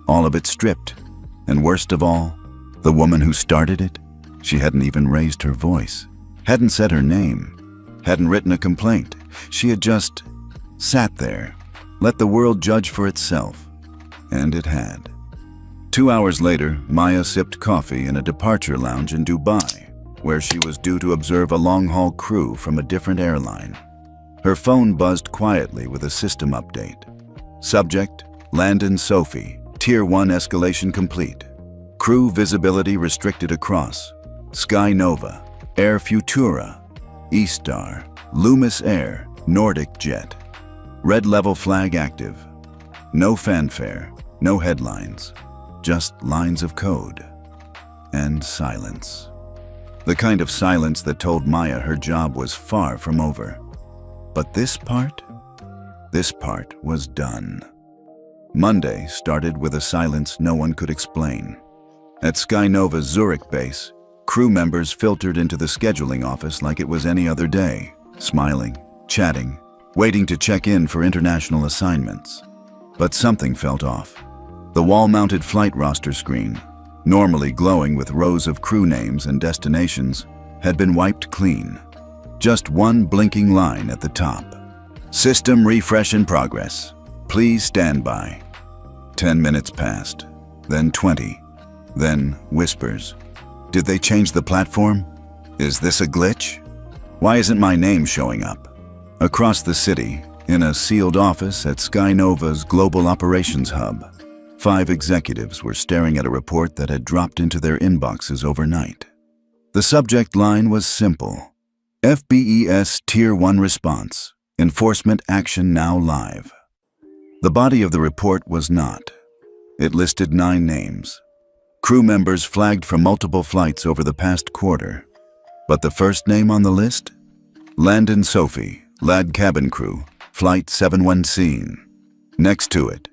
all of it stripped. And worst of all, the woman who started it, she hadn't even raised her voice, hadn't said her name, hadn't written a complaint. She had just sat there, let the world judge for itself. And it had. 2 hours later, Maya sipped coffee in a departure lounge in Dubai, where she was due to observe a long-haul crew from a different airline. Her phone buzzed quietly with a system update. Subject, Landon Sophie, Tier 1 escalation complete. Crew visibility restricted across. Sky Nova, Air Futura, E-Star, Loomis Air, Nordic Jet. Red level flag active. No fanfare, no headlines, just lines of code. And silence. The kind of silence that told Maya her job was far from over. But this part was done. Monday started with a silence no one could explain. At Sky Nova's Zurich base, crew members filtered into the scheduling office like it was any other day, smiling, chatting, waiting to check in for international assignments. But something felt off. The wall-mounted flight roster screen, normally glowing with rows of crew names and destinations, had been wiped clean. Just one blinking line at the top. System refresh in progress. Please stand by. 10 minutes passed, then 20, then whispers. Did they change the platform? Is this a glitch? Why isn't my name showing up? Across the city, in a sealed office at Sky Nova's Global Operations Hub, 5 executives were staring at a report that had dropped into their inboxes overnight. The subject line was simple. FBES Tier 1 response. Enforcement action now live. The body of the report was not. It listed 9 names. Crew members flagged for multiple flights over the past quarter. But the first name on the list? Landon Sophie, LAD cabin crew, Flight 717. Next to it,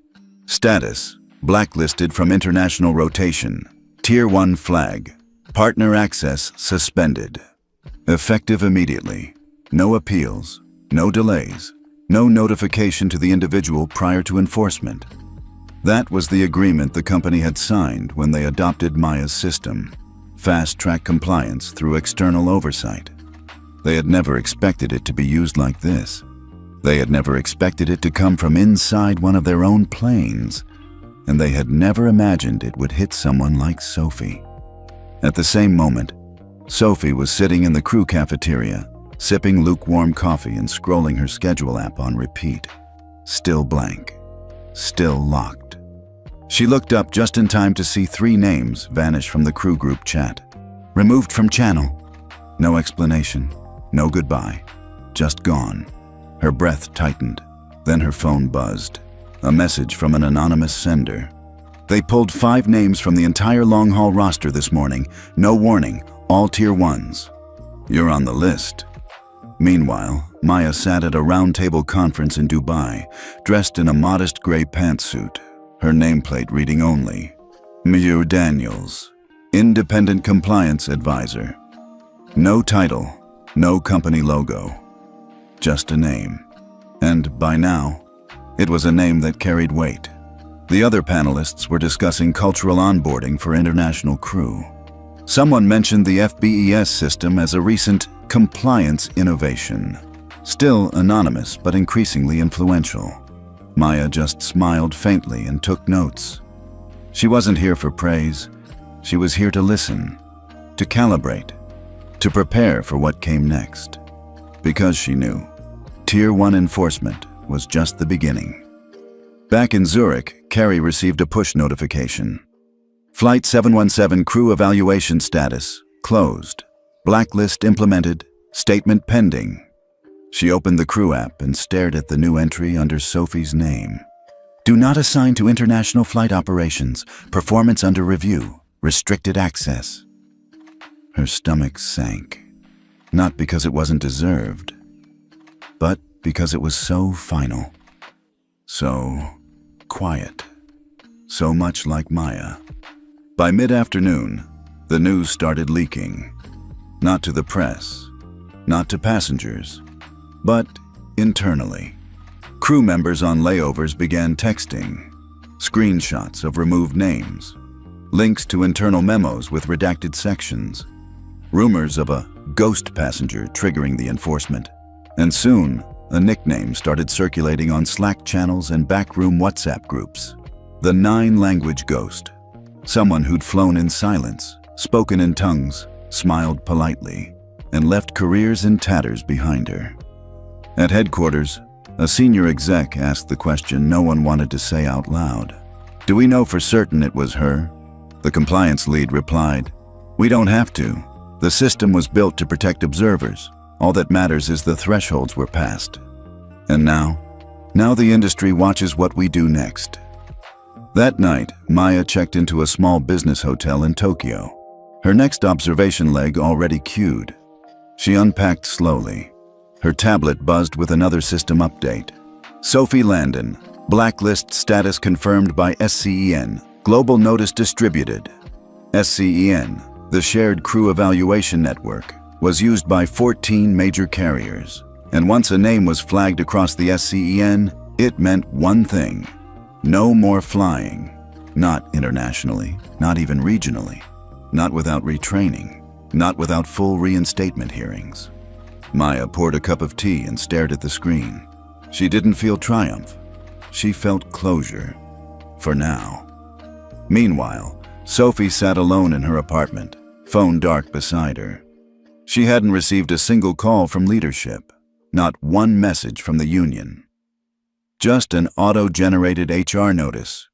status, blacklisted from international rotation, Tier 1 flag, partner access suspended. Effective immediately. No appeals, no delays, no notification to the individual prior to enforcement. That was the agreement the company had signed when they adopted Maya's system, fast-track compliance through external oversight. They had never expected it to be used like this. They had never expected it to come from inside one of their own planes, and they had never imagined it would hit someone like Sophie. At the same moment, Sophie was sitting in the crew cafeteria, sipping lukewarm coffee and scrolling her schedule app on repeat. Still blank. Still locked. She looked up just in time to see 3 names vanish from the crew group chat. Removed from channel. No explanation. No goodbye. Just gone. Her breath tightened. Then her phone buzzed. A message from an anonymous sender. They pulled 5 names from the entire long-haul roster this morning. No warning. All Tier 1s. You're on the list. Meanwhile, Maya sat at a roundtable conference in Dubai, dressed in a modest gray pantsuit, her nameplate reading only, Miu Daniels, Independent Compliance Advisor. No title, no company logo, just a name. And by now, it was a name that carried weight. The other panelists were discussing cultural onboarding for international crew. Someone mentioned the FBES system as a recent compliance innovation. Still anonymous, but increasingly influential. Maya just smiled faintly and took notes. She wasn't here for praise. She was here to listen, to calibrate, to prepare for what came next. Because she knew, Tier 1 enforcement was just the beginning. Back in Zurich, Carrie received a push notification. Flight 717 crew evaluation status, closed. Blacklist implemented, statement pending. She opened the crew app and stared at the new entry under Sophie's name. Do not assign to international flight operations, performance under review, restricted access. Her stomach sank. Not because it wasn't deserved, but because it was so final. So quiet. So much like Maya. By mid-afternoon, the news started leaking. Not to the press, not to passengers, but internally. Crew members on layovers began texting, screenshots of removed names, links to internal memos with redacted sections, rumors of a ghost passenger triggering the enforcement, and soon a nickname started circulating on Slack channels and backroom WhatsApp groups. The 9-language ghost. Someone who'd flown in silence, spoken in tongues, smiled politely, and left careers in tatters behind her. At headquarters, a senior exec asked the question no one wanted to say out loud. Do we know for certain it was her? The compliance lead replied, we don't have to. The system was built to protect observers. All that matters is the thresholds were passed. And now the industry watches what we do next. That night, Maya checked into a small business hotel in Tokyo. Her next observation leg already queued. She unpacked slowly. Her tablet buzzed with another system update. Sophie Landon, blacklist status confirmed by SCEN, global notice distributed. SCEN, the shared crew evaluation network, was used by 14 major carriers. And once a name was flagged across the SCEN, it meant one thing. No more flying. Not internationally, not even regionally. Not without retraining. Not without full reinstatement hearings. Maya poured a cup of tea and stared at the screen. She didn't feel triumph. She felt closure. For now. Meanwhile, Sophie sat alone in her apartment, phone dark beside her. She hadn't received a single call from leadership. Not one message from the union. Just an auto-generated HR notice.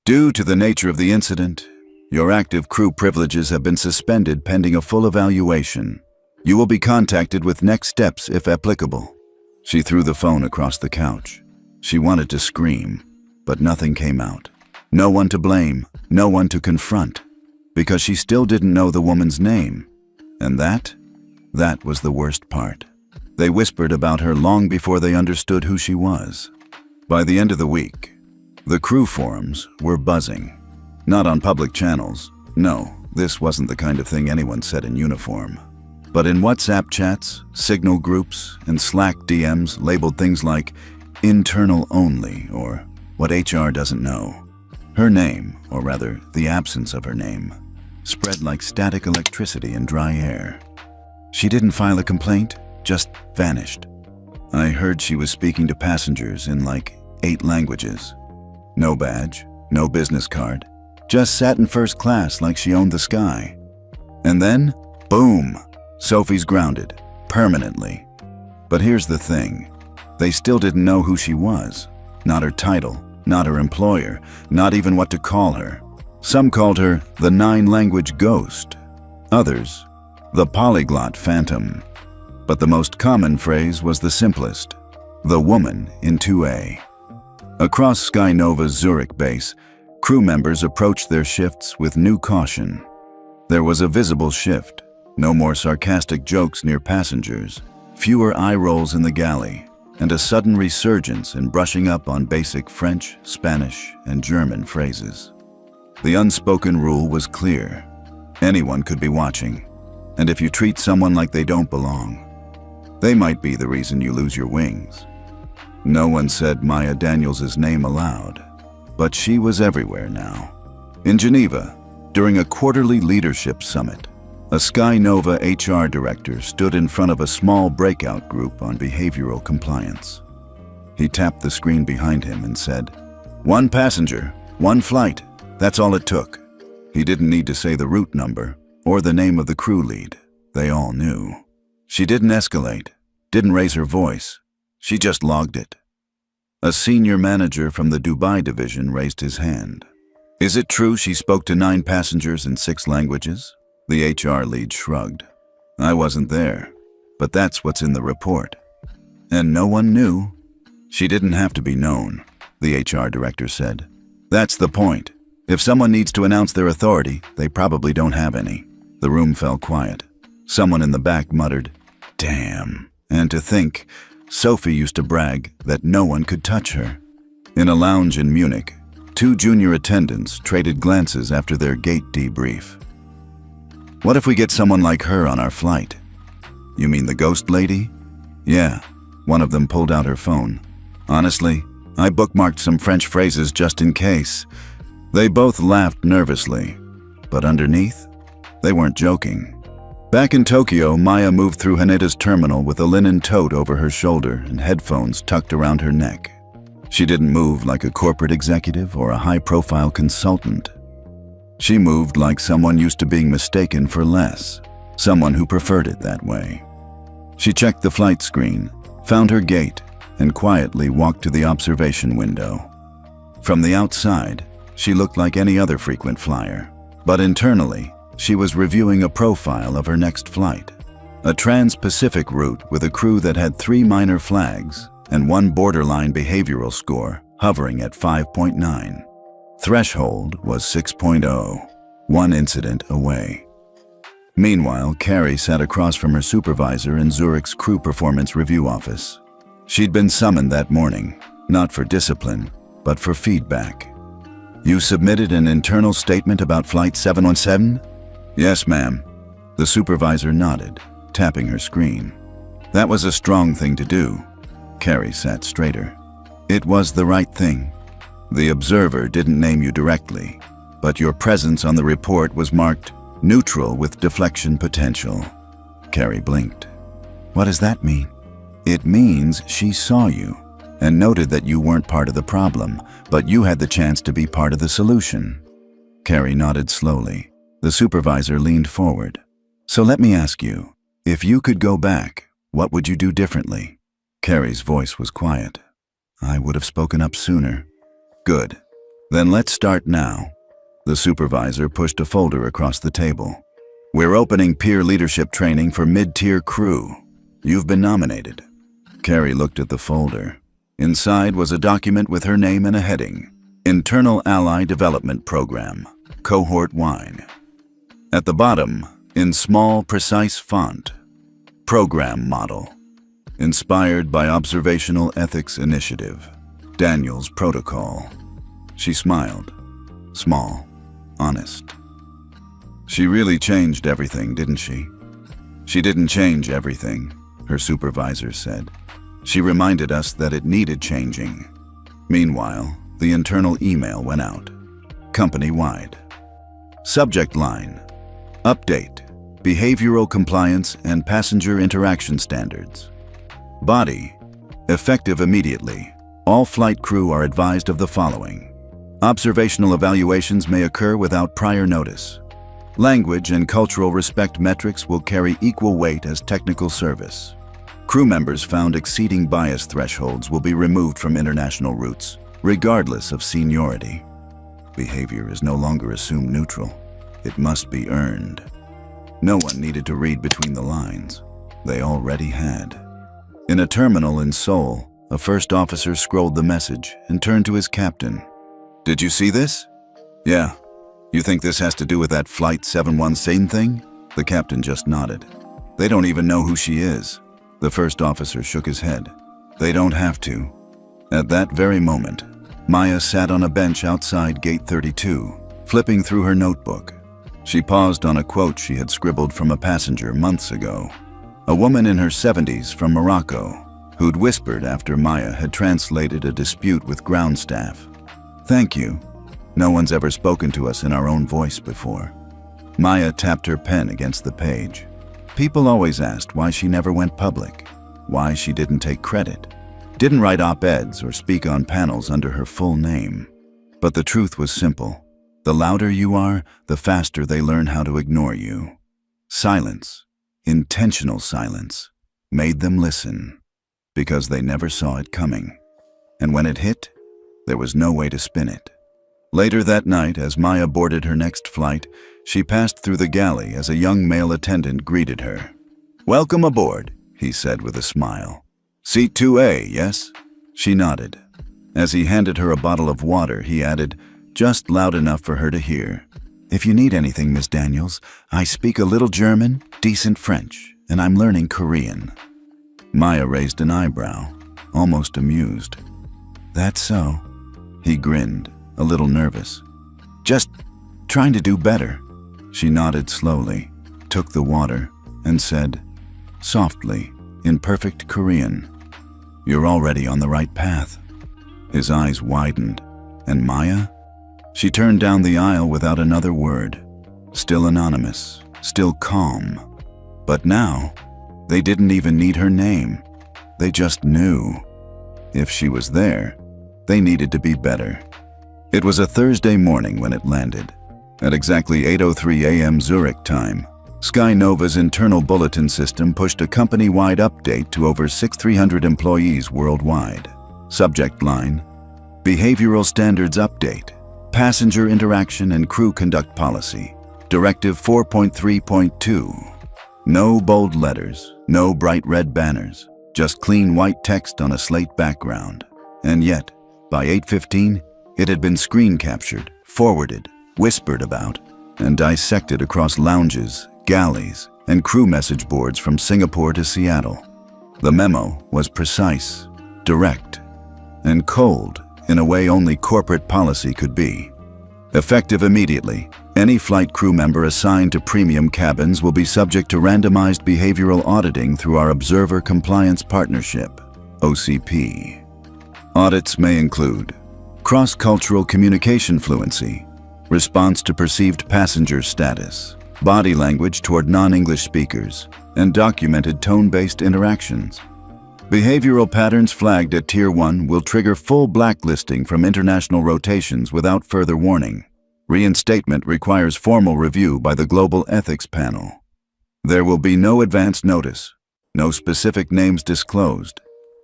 Due to the nature of the incident, your active crew privileges have been suspended pending a full evaluation. You will be contacted with next steps if applicable. She threw the phone across the couch. She wanted to scream, but nothing came out. No one to blame, no one to confront, because she still didn't know the woman's name. And that was the worst part. They whispered about her long before they understood who she was. By the end of the week, the crew forums were buzzing. Not on public channels. No, this wasn't the kind of thing anyone said in uniform. But in WhatsApp chats, Signal groups, and Slack DMs labeled things like internal only or what HR doesn't know. Her name, or rather the absence of her name, spread like static electricity in dry air. She didn't file a complaint, just vanished. I heard she was speaking to passengers in like 8 languages. No badge, no business card, just sat in first class like she owned the sky. And then, boom, Sophie's grounded, permanently. But here's the thing. They still didn't know who she was. Not her title, not her employer, not even what to call her. Some called her the 9-language ghost. Others, the polyglot phantom. But the most common phrase was the simplest, the woman in 2A. Across Skynova's Zurich base, crew members approached their shifts with new caution. There was a visible shift. No more sarcastic jokes near passengers, fewer eye rolls in the galley, and a sudden resurgence in brushing up on basic French, Spanish, and German phrases. The unspoken rule was clear. Anyone could be watching, and if you treat someone like they don't belong, they might be the reason you lose your wings. No one said Maya Daniels' name aloud, but she was everywhere now. In Geneva, during a quarterly leadership summit, a Skynova HR director stood in front of a small breakout group on behavioral compliance. He tapped the screen behind him and said, "One passenger, one flight, that's all it took." He didn't need to say the route number or the name of the crew lead. They all knew. She didn't escalate, didn't raise her voice. She just logged it. A senior manager from the Dubai division raised his hand. "Is it true she spoke to 9 passengers in 6 languages?" The HR lead shrugged. "I wasn't there, but that's what's in the report." "And no one knew?" "She didn't have to be known," the HR director said. "That's the point. If someone needs to announce their authority, they probably don't have any." The room fell quiet. Someone in the back muttered, "Damn." And to think, Sophie used to brag that no one could touch her. In a lounge in Munich, 2 junior attendants traded glances after their gate debrief. "What if we get someone like her on our flight?" "You mean the ghost lady?" "Yeah." One of them pulled out her phone. "Honestly, I bookmarked some French phrases just in case." They both laughed nervously, but underneath, they weren't joking. Back in Tokyo, Maya moved through Haneda's terminal with a linen tote over her shoulder and headphones tucked around her neck. She didn't move like a corporate executive or a high-profile consultant. She moved like someone used to being mistaken for less, someone who preferred it that way. She checked the flight screen, found her gate, and quietly walked to the observation window. From the outside, she looked like any other frequent flyer, but internally, she was reviewing a profile of her next flight, a trans-Pacific route with a crew that had 3 minor flags and 1 borderline behavioral score hovering at 5.9. Threshold was 6.0, 1 incident away. Meanwhile, Carrie sat across from her supervisor in Zurich's crew performance review office. She'd been summoned that morning, not for discipline, but for feedback. "You submitted an internal statement about Flight 717? "Yes, ma'am." The supervisor nodded, tapping her screen. "That was a strong thing to do." Carrie sat straighter. "It was the right thing. The observer didn't name you directly, but your presence on the report was marked neutral with deflection potential." Carrie blinked. "What does that mean?" "It means she saw you and noted that you weren't part of the problem, but you had the chance to be part of the solution." Carrie nodded slowly. The supervisor leaned forward. "So let me ask you, if you could go back, what would you do differently?" Carrie's voice was quiet. "I would have spoken up sooner." "Good. Then let's start now." The supervisor pushed a folder across the table. "We're opening peer leadership training for mid-tier crew. You've been nominated." Carrie looked at the folder. Inside was a document with her name and a heading, Internal Ally Development Program, Cohort Wine. At the bottom, in small, precise font, Program Model, inspired by Observational Ethics Initiative, Daniels Protocol. She smiled, small, honest. "She really changed everything, didn't she?" "She didn't change everything," her supervisor said. "She reminded us that it needed changing." Meanwhile, the internal email went out, company-wide. Subject line: Update, Behavioral Compliance and Passenger Interaction Standards. Body: Effective immediately. All flight crew are advised of the following. Observational evaluations may occur without prior notice. Language and cultural respect metrics will carry equal weight as technical service. Crew members found exceeding bias thresholds will be removed from international routes, regardless of seniority. Behavior is no longer assumed neutral. It must be earned. No one needed to read between the lines. They already had. In a terminal in Seoul, a first officer scrolled the message and turned to his captain. "Did you see this?" "Yeah. You think this has to do with that Flight 717 thing?" The captain just nodded. "They don't even know who she is." The first officer shook his head. "They don't have to." At that very moment, Maya sat on a bench outside Gate 32, flipping through her notebook. She paused on a quote she had scribbled from a passenger months ago. A woman in her 70s from Morocco, who'd whispered after Maya had translated a dispute with ground staff. "Thank you. No one's ever spoken to us in our own voice before." Maya tapped her pen against the page. People always asked why she never went public, why she didn't take credit, didn't write op-eds or speak on panels under her full name. But the truth was simple. The louder you are, the faster they learn how to ignore you. Silence, intentional silence, made them listen, because they never saw it coming. And when it hit, there was no way to spin it. Later that night, as Maya boarded her next flight, she passed through the galley as a young male attendant greeted her. "Welcome aboard," he said with a smile. "Seat 2A, yes?" She nodded. As he handed her a bottle of water, he added, just loud enough for her to hear, "If you need anything, Miss Daniels, I speak a little German, decent French, and I'm learning Korean." Maya raised an eyebrow, almost amused. "That's so." He grinned, a little nervous. "Just trying to do better." She nodded slowly, took the water, and said, softly, in perfect Korean, "You're already on the right path." His eyes widened. And Maya? She turned down the aisle without another word. Still anonymous, still calm. But now, they didn't even need her name. They just knew. If she was there, they needed to be better. It was a Thursday morning when it landed. At exactly 8:03 a.m. Zurich time, Sky Nova's internal bulletin system pushed a company-wide update to over 6,300 employees worldwide. Subject line: Behavioral Standards Update, Passenger Interaction and Crew Conduct Policy, Directive 4.3.2. No bold letters, no bright red banners, just clean white text on a slate background. And yet, by 8:15, it had been screen captured, forwarded, whispered about, and dissected across lounges, galleys, and crew message boards from Singapore to Seattle. The memo was precise, direct, and cold in a way only corporate policy could be. Effective immediately, any flight crew member assigned to premium cabins will be subject to randomized behavioral auditing through our Observer Compliance Partnership, OCP. Audits may include cross-cultural communication fluency, response to perceived passenger status, body language toward non-English speakers, and documented tone-based interactions. Behavioral patterns flagged at Tier 1 will trigger full blacklisting from international rotations without further warning. Reinstatement requires formal review by the Global Ethics Panel. There will be no advance notice, no specific names disclosed,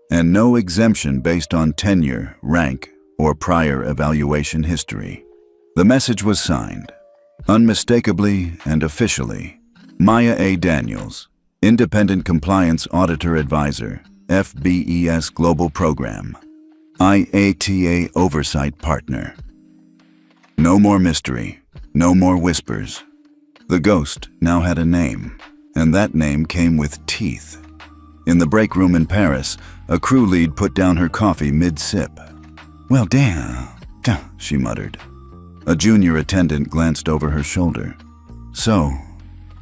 and no exemption based on tenure, rank, or prior evaluation history. The message was signed, unmistakably and officially, Maya A. Daniels, Independent Compliance Auditor Advisor, FBES Global Program, IATA Oversight Partner. No more mystery, no more whispers. The ghost now had a name, and that name came with teeth. In the break room in Paris, a crew lead put down her coffee mid-sip. "Well, damn," she muttered. A junior attendant glanced over her shoulder. "So,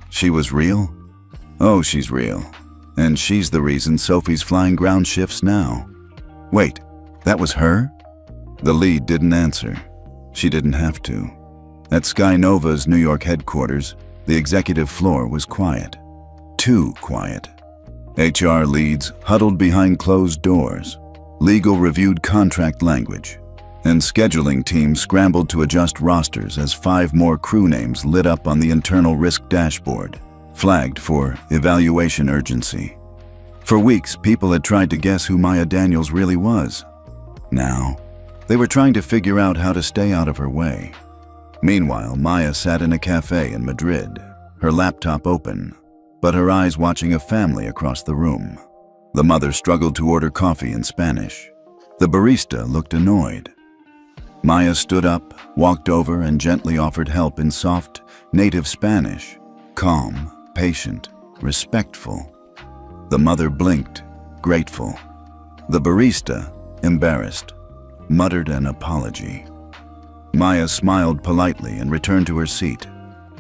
she was real?" "Oh, she's real. And she's the reason Sophie's flying ground shifts now." "Wait, that was her?" The lead didn't answer. She didn't have to. At Sky Nova's New York headquarters, the executive floor was quiet. Too quiet. HR leads huddled behind closed doors. Legal reviewed contract language. and scheduling teams scrambled to adjust rosters as 5 more crew names lit up on the internal risk dashboard, flagged for evaluation urgency. For weeks, people had tried to guess who Maya Daniels really was. Now, they were trying to figure out how to stay out of her way. Meanwhile, Maya sat in a cafe in Madrid, her laptop open, but her eyes watching a family across the room. The mother struggled to order coffee in Spanish. The barista looked annoyed. Maya stood up, walked over, and gently offered help in soft, native Spanish, calm, patient, respectful. The mother blinked, grateful. The barista, embarrassed, muttered an apology. Maya smiled politely and returned to her seat.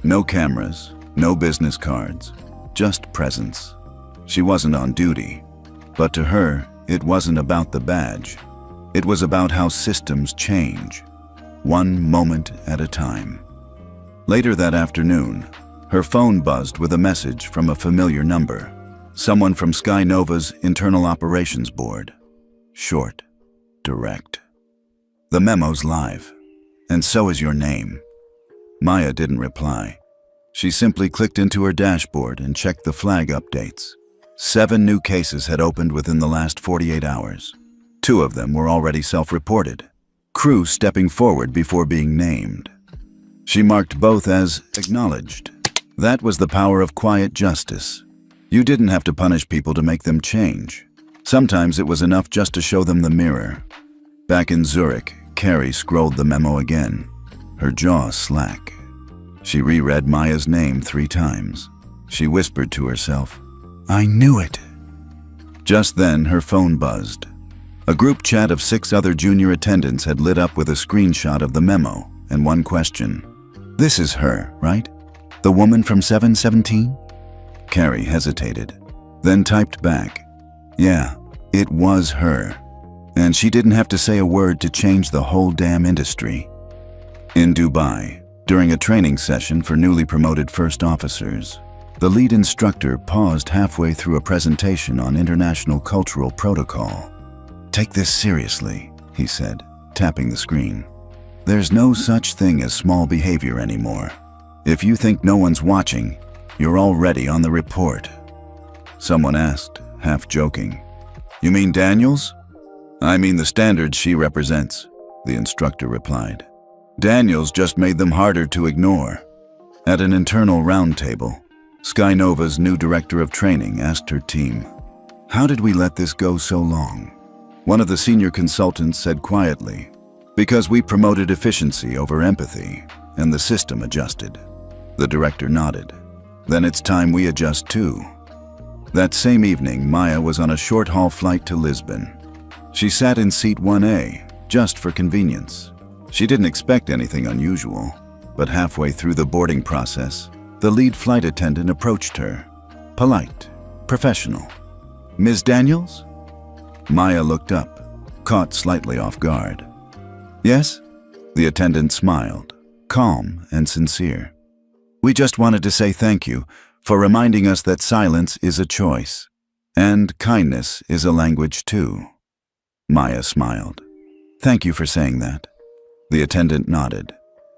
No cameras, no business cards, just presence. She wasn't on duty, but to her, it wasn't about the badge. It was about how systems change, one moment at a time. Later that afternoon, her phone buzzed with a message from a familiar number. Someone from Sky Nova's Internal Operations Board. Short, direct. The memo's live, and so is your name. Maya didn't reply. She simply clicked into her dashboard and checked the flag updates. 7 new cases had opened within the last 48 hours. 2 of them were already self-reported, crew stepping forward before being named. She marked both as acknowledged. That was the power of quiet justice. You didn't have to punish people to make them change. Sometimes it was enough just to show them the mirror. Back in Zurich, Carrie scrolled the memo again, her jaw slack. She reread Maya's name 3 times. She whispered to herself, "I knew it." Just then, her phone buzzed. A group chat of 6 other junior attendants had lit up with a screenshot of the memo and one question. "This is her, right? The woman from 717? Carrie hesitated, then typed back, "Yeah, it was her." And she didn't have to say a word to change the whole damn industry. In Dubai, during a training session for newly promoted first officers, the lead instructor paused halfway through a presentation on international cultural protocol. "Take this seriously," he said, tapping the screen. "There's no such thing as small behavior anymore. If you think no one's watching, you're already on the report." Someone asked, half joking, "You mean Daniels?" "I mean the standards she represents," the instructor replied. "Daniels just made them harder to ignore." At an internal roundtable, Sky Nova's new director of training asked her team, "How did we let this go so long?" One of the senior consultants said quietly, "Because we promoted efficiency over empathy, and the system adjusted." The director nodded. "Then it's time we adjust too." That same evening, Maya was on a short-haul flight to Lisbon. She sat in seat 1A, just for convenience. She didn't expect anything unusual, but halfway through the boarding process, the lead flight attendant approached her. Polite, professional. "Ms. Daniels?" Maya looked up, caught slightly off guard. "Yes?" The attendant smiled, calm and sincere. "We just wanted to say thank you for reminding us that silence is a choice, and kindness is a language too." Maya smiled. "Thank you for saying that." The attendant nodded.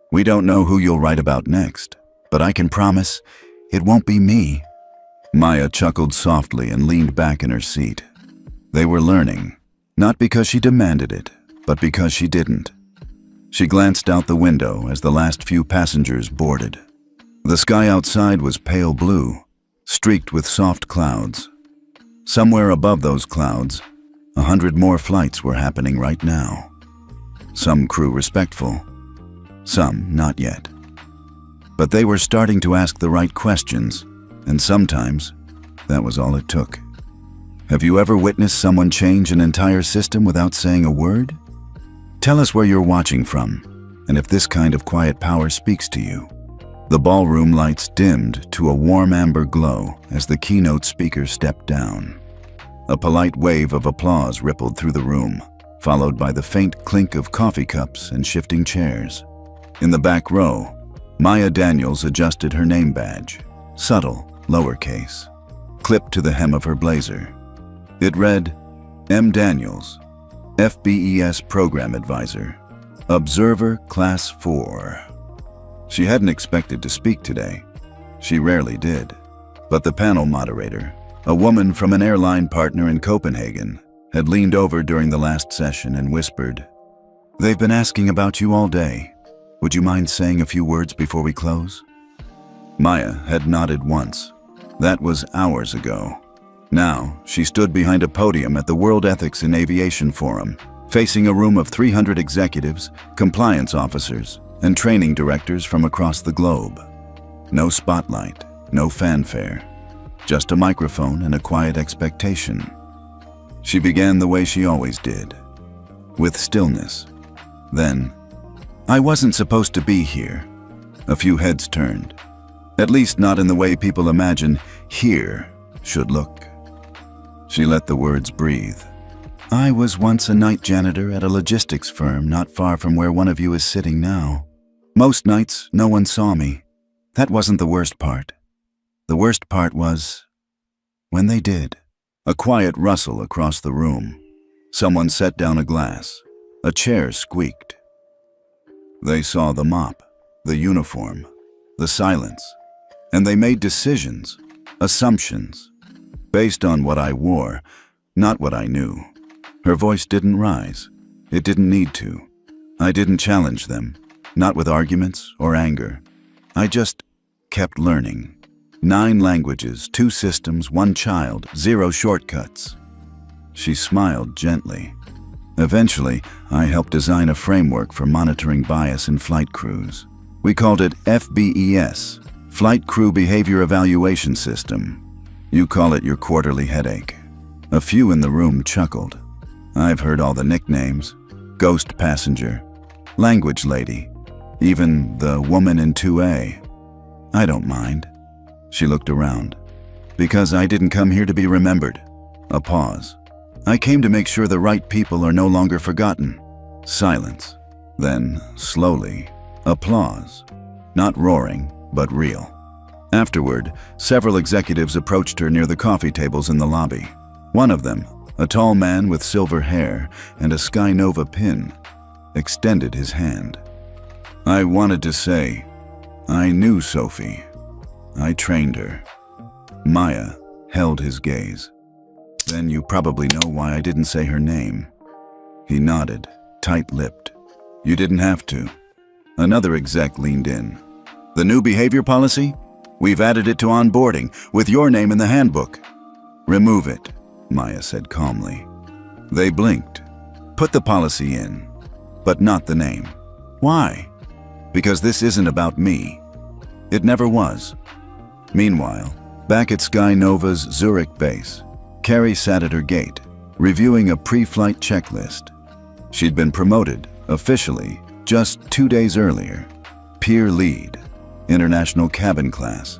"We don't know who you'll write about next, but I can promise it won't be me." Maya chuckled softly and leaned back in her seat. They were learning, not because she demanded it, but because she didn't. She glanced out the window as the last few passengers boarded. The sky outside was pale blue, streaked with soft clouds. Somewhere above those clouds, 100 more flights were happening right now. Some crew respectful, some not yet. But they were starting to ask the right questions, and sometimes that was all it took. Have you ever witnessed someone change an entire system without saying a word? Tell us where you're watching from, and if this kind of quiet power speaks to you. The ballroom lights dimmed to a warm amber glow as the keynote speaker stepped down. A polite wave of applause rippled through the room, followed by the faint clink of coffee cups and shifting chairs. In the back row, Maya Daniels adjusted her name badge, subtle, lowercase, clipped to the hem of her blazer. It read, M. Daniels, FBES Program Advisor, Observer Class 4. She hadn't expected to speak today. She rarely did. But the panel moderator, a woman from an airline partner in Copenhagen, had leaned over during the last session and whispered, "They've been asking about you all day. Would you mind saying a few words before we close?" Maya had nodded once. That was hours ago. Now, she stood behind a podium at the World Ethics in Aviation Forum, facing a room of 300 executives, compliance officers, and training directors from across the globe. No spotlight, no fanfare, just a microphone and a quiet expectation. She began the way she always did, with stillness. Then, "I wasn't supposed to be here." A few heads turned. At least not in the way people imagine "here" should look. She let the words breathe. "I was once a night janitor at a logistics firm not far from where one of you is sitting now. Most nights, no one saw me. That wasn't the worst part. The worst part was when they did." A quiet rustle across the room. Someone set down a glass. A chair squeaked. They saw the mop, the uniform, the silence, and they made decisions, assumptions, based on what I wore, not what I knew. Her voice didn't rise. It didn't need to. I didn't challenge them, not with arguments or anger. I just kept learning. 9 languages, 2 systems, 1 child, 0 shortcuts. She smiled gently. Eventually, I helped design a framework for monitoring bias in flight crews. We called it FBES, Flight Crew Behavior Evaluation System. You call it your quarterly headache. A few in the room chuckled. I've heard all the nicknames: Ghost Passenger, Language Lady, even the Woman in 2A. I don't mind. She looked around. "Because I didn't come here to be remembered." A pause. "I came to make sure the right people are no longer forgotten." Silence. Then, slowly, applause. Not roaring, but real. Afterward, several executives approached her near the coffee tables in the lobby. One of them, a tall man with silver hair and a Sky Nova pin, extended his hand. "I wanted to say, I knew Sophie. I trained her." Maya held his gaze. "Then you probably know why I didn't say her name." He nodded, tight-lipped. "You didn't have to." Another exec leaned in. "The new behavior policy? We've added it to onboarding, with your name in the handbook." "Remove it," Maya said calmly. They blinked. "Put the policy in, but not the name." "Why?" "Because this isn't about me. It never was." Meanwhile, back at Sky Nova's Zurich base, Carrie sat at her gate, reviewing a pre-flight checklist. She'd been promoted, officially, just 2 days earlier. Peer lead, international cabin class.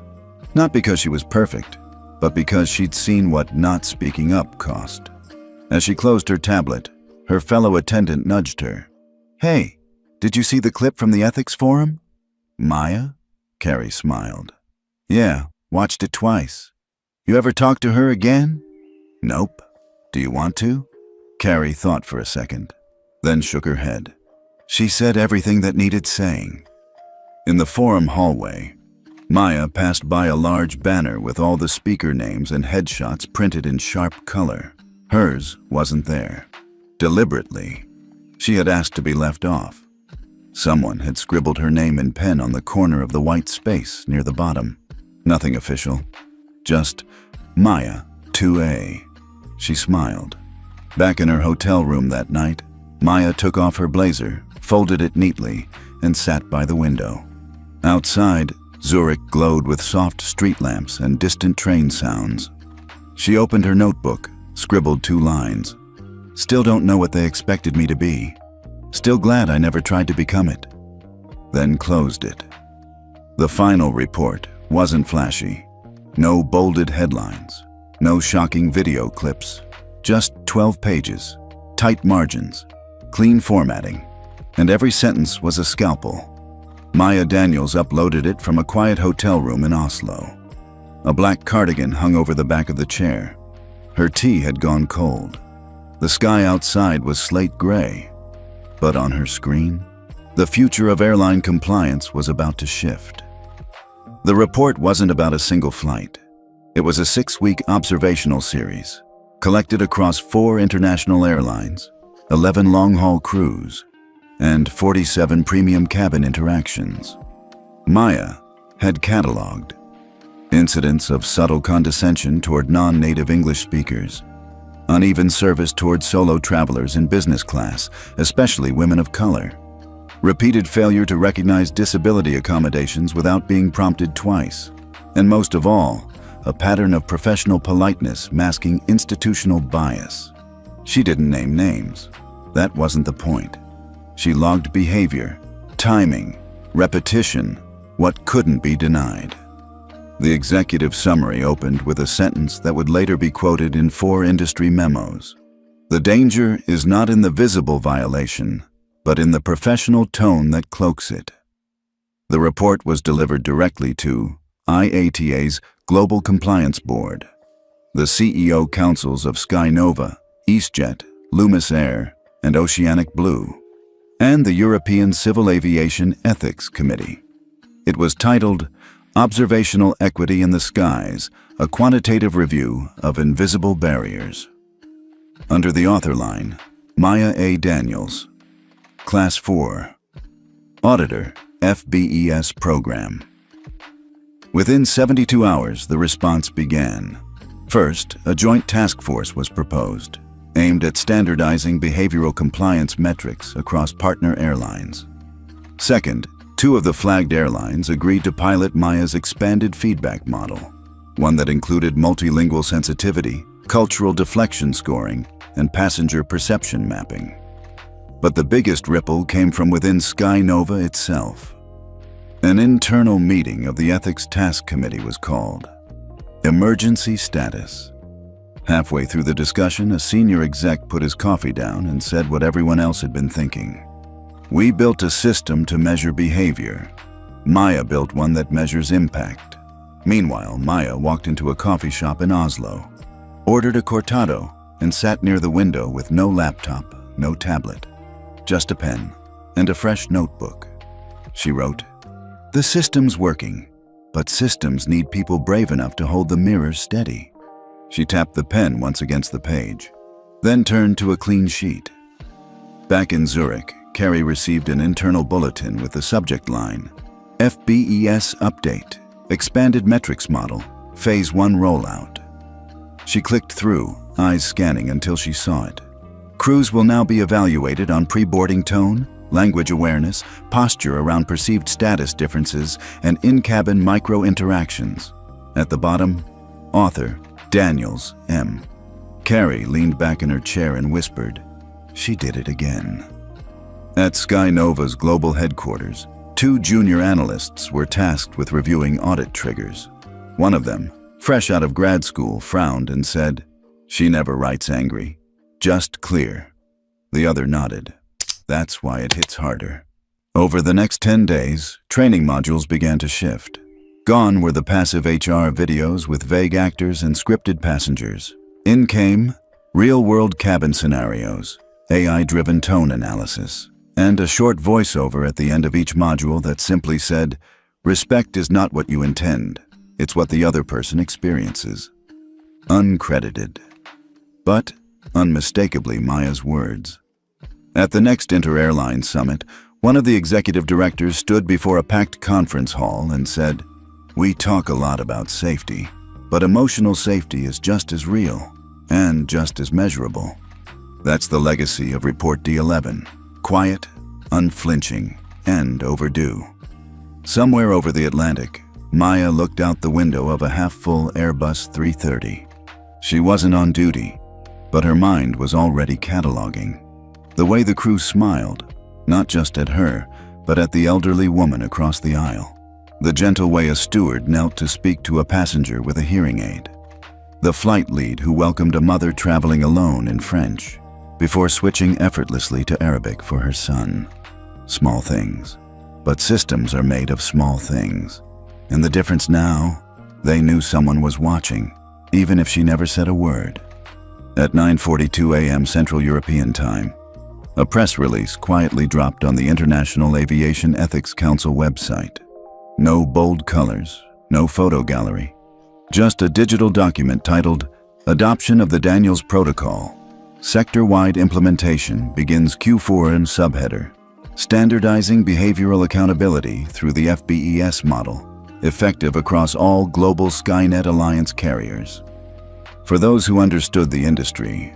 Not because she was perfect, but because she'd seen what not speaking up cost. As she closed her tablet, her fellow attendant nudged her. "Hey, did you see the clip from the ethics forum?" "Maya?" Carrie smiled. "Yeah, watched it twice. You ever talk to her again?" "Nope. Do you want to?" Carrie thought for a second, then shook her head. She said everything that needed saying. In the forum hallway, Maya passed by a large banner with all the speaker names and headshots printed in sharp color. Hers wasn't there. Deliberately, she had asked to be left off. Someone had scribbled her name in pen on the corner of the white space near the bottom. Nothing official, just Maya, 2A. She smiled. Back in her hotel room that night, Maya took off her blazer, folded it neatly, and sat by the window. Outside, Zurich glowed with soft street lamps and distant train sounds. She opened her notebook, scribbled 2 lines. "Still don't know what they expected me to be. Still glad I never tried to become it." Then closed it. The final report wasn't flashy. No bolded headlines, no shocking video clips, just 12 pages, tight margins, clean formatting, and every sentence was a scalpel. Maya Daniels uploaded it from a quiet hotel room in Oslo. A black cardigan hung over the back of the chair. Her tea had gone cold. The sky outside was slate gray, but on her screen, The future of airline compliance was about to shift. The report wasn't about a single flight. It was a 6-week observational series, collected across 4 international airlines, 11 long-haul crews, and 47 premium cabin interactions. Maya had cataloged incidents of subtle condescension toward non-native English speakers, uneven service toward solo travelers in business class, especially women of color, repeated failure to recognize disability accommodations without being prompted twice, and most of all, a pattern of professional politeness masking institutional bias. She didn't name names. That wasn't the point. She logged behavior, timing, repetition, what couldn't be denied. The executive summary opened with a sentence that would later be quoted in 4 industry memos. The danger is not in the visible violation, but in the professional tone that cloaks it. The report was delivered directly to IATA's Global Compliance Board, the CEO councils of SkyNova, EastJet, Loomis Air, and Oceanic Blue, and the European Civil Aviation Ethics Committee. It was titled Observational Equity in the Skies, a Quantitative Review of Invisible Barriers. Under the author line, Maya A. Daniels, Class 4, Auditor, FBES Program. Within 72 hours, the response began. First, a joint task force was proposed, aimed at standardizing behavioral compliance metrics across partner airlines. Second, 2 of the flagged airlines agreed to pilot Maya's expanded feedback model, one that included multilingual sensitivity, cultural deflection scoring, and passenger perception mapping. But the biggest ripple came from within SkyNova itself. An internal meeting of the Ethics Task Committee was called. Emergency status. Halfway through the discussion, a senior exec put his coffee down and said what everyone else had been thinking. We built a system to measure behavior. Maya built one that measures impact. Meanwhile, Maya walked into a coffee shop in Oslo, ordered a cortado, and sat near the window with no laptop, no tablet, just a pen and a fresh notebook. She wrote, "The system's working, but systems need people brave enough to hold the mirror steady." She tapped the pen once against the page, then turned to a clean sheet. Back in Zurich, Carrie received an internal bulletin with the subject line, FBES Update, Expanded Metrics Model, Phase 1 Rollout. She clicked through, eyes scanning until she saw it. Crews will now be evaluated on pre-boarding tone, language awareness, posture around perceived status differences, and in-cabin micro-interactions. At the bottom, author, Daniels, M. Carrie leaned back in her chair and whispered, "She did it again." At SkyNova's global headquarters, 2 junior analysts were tasked with reviewing audit triggers. One of them, fresh out of grad school, frowned and said, "She never writes angry, just clear." The other nodded. That's why it hits harder. Over the next 10 days, training modules began to shift. Gone were the passive HR videos with vague actors and scripted passengers. In came real-world cabin scenarios, AI-driven tone analysis, and a short voiceover at the end of each module that simply said, "Respect is not what you intend, it's what the other person experiences." Uncredited, but unmistakably Maya's words. At the next Inter-Airline Summit, one of the executive directors stood before a packed conference hall and said, "We talk a lot about safety, but emotional safety is just as real and just as measurable." That's the legacy of Report D11. Quiet, unflinching, and overdue. Somewhere over the Atlantic, Maya looked out the window of a half-full Airbus 330. She wasn't on duty, but her mind was already cataloging. The way the crew smiled, not just at her, but at the elderly woman across the aisle. The gentle way a steward knelt to speak to a passenger with a hearing aid. The flight lead who welcomed a mother traveling alone in French, before switching effortlessly to Arabic for her son. Small things. But systems are made of small things. And the difference now, they knew someone was watching, even if she never said a word. At 9:42 a.m. Central European Time, A press release quietly dropped on the International Aviation Ethics Council website. No bold colors, no photo gallery. Just a digital document titled, Adoption of the Daniels Protocol. Sector-wide implementation begins Q4 and subheader. Standardizing behavioral accountability through the FBES model, effective across all global Skynet Alliance carriers. For those who understood the industry,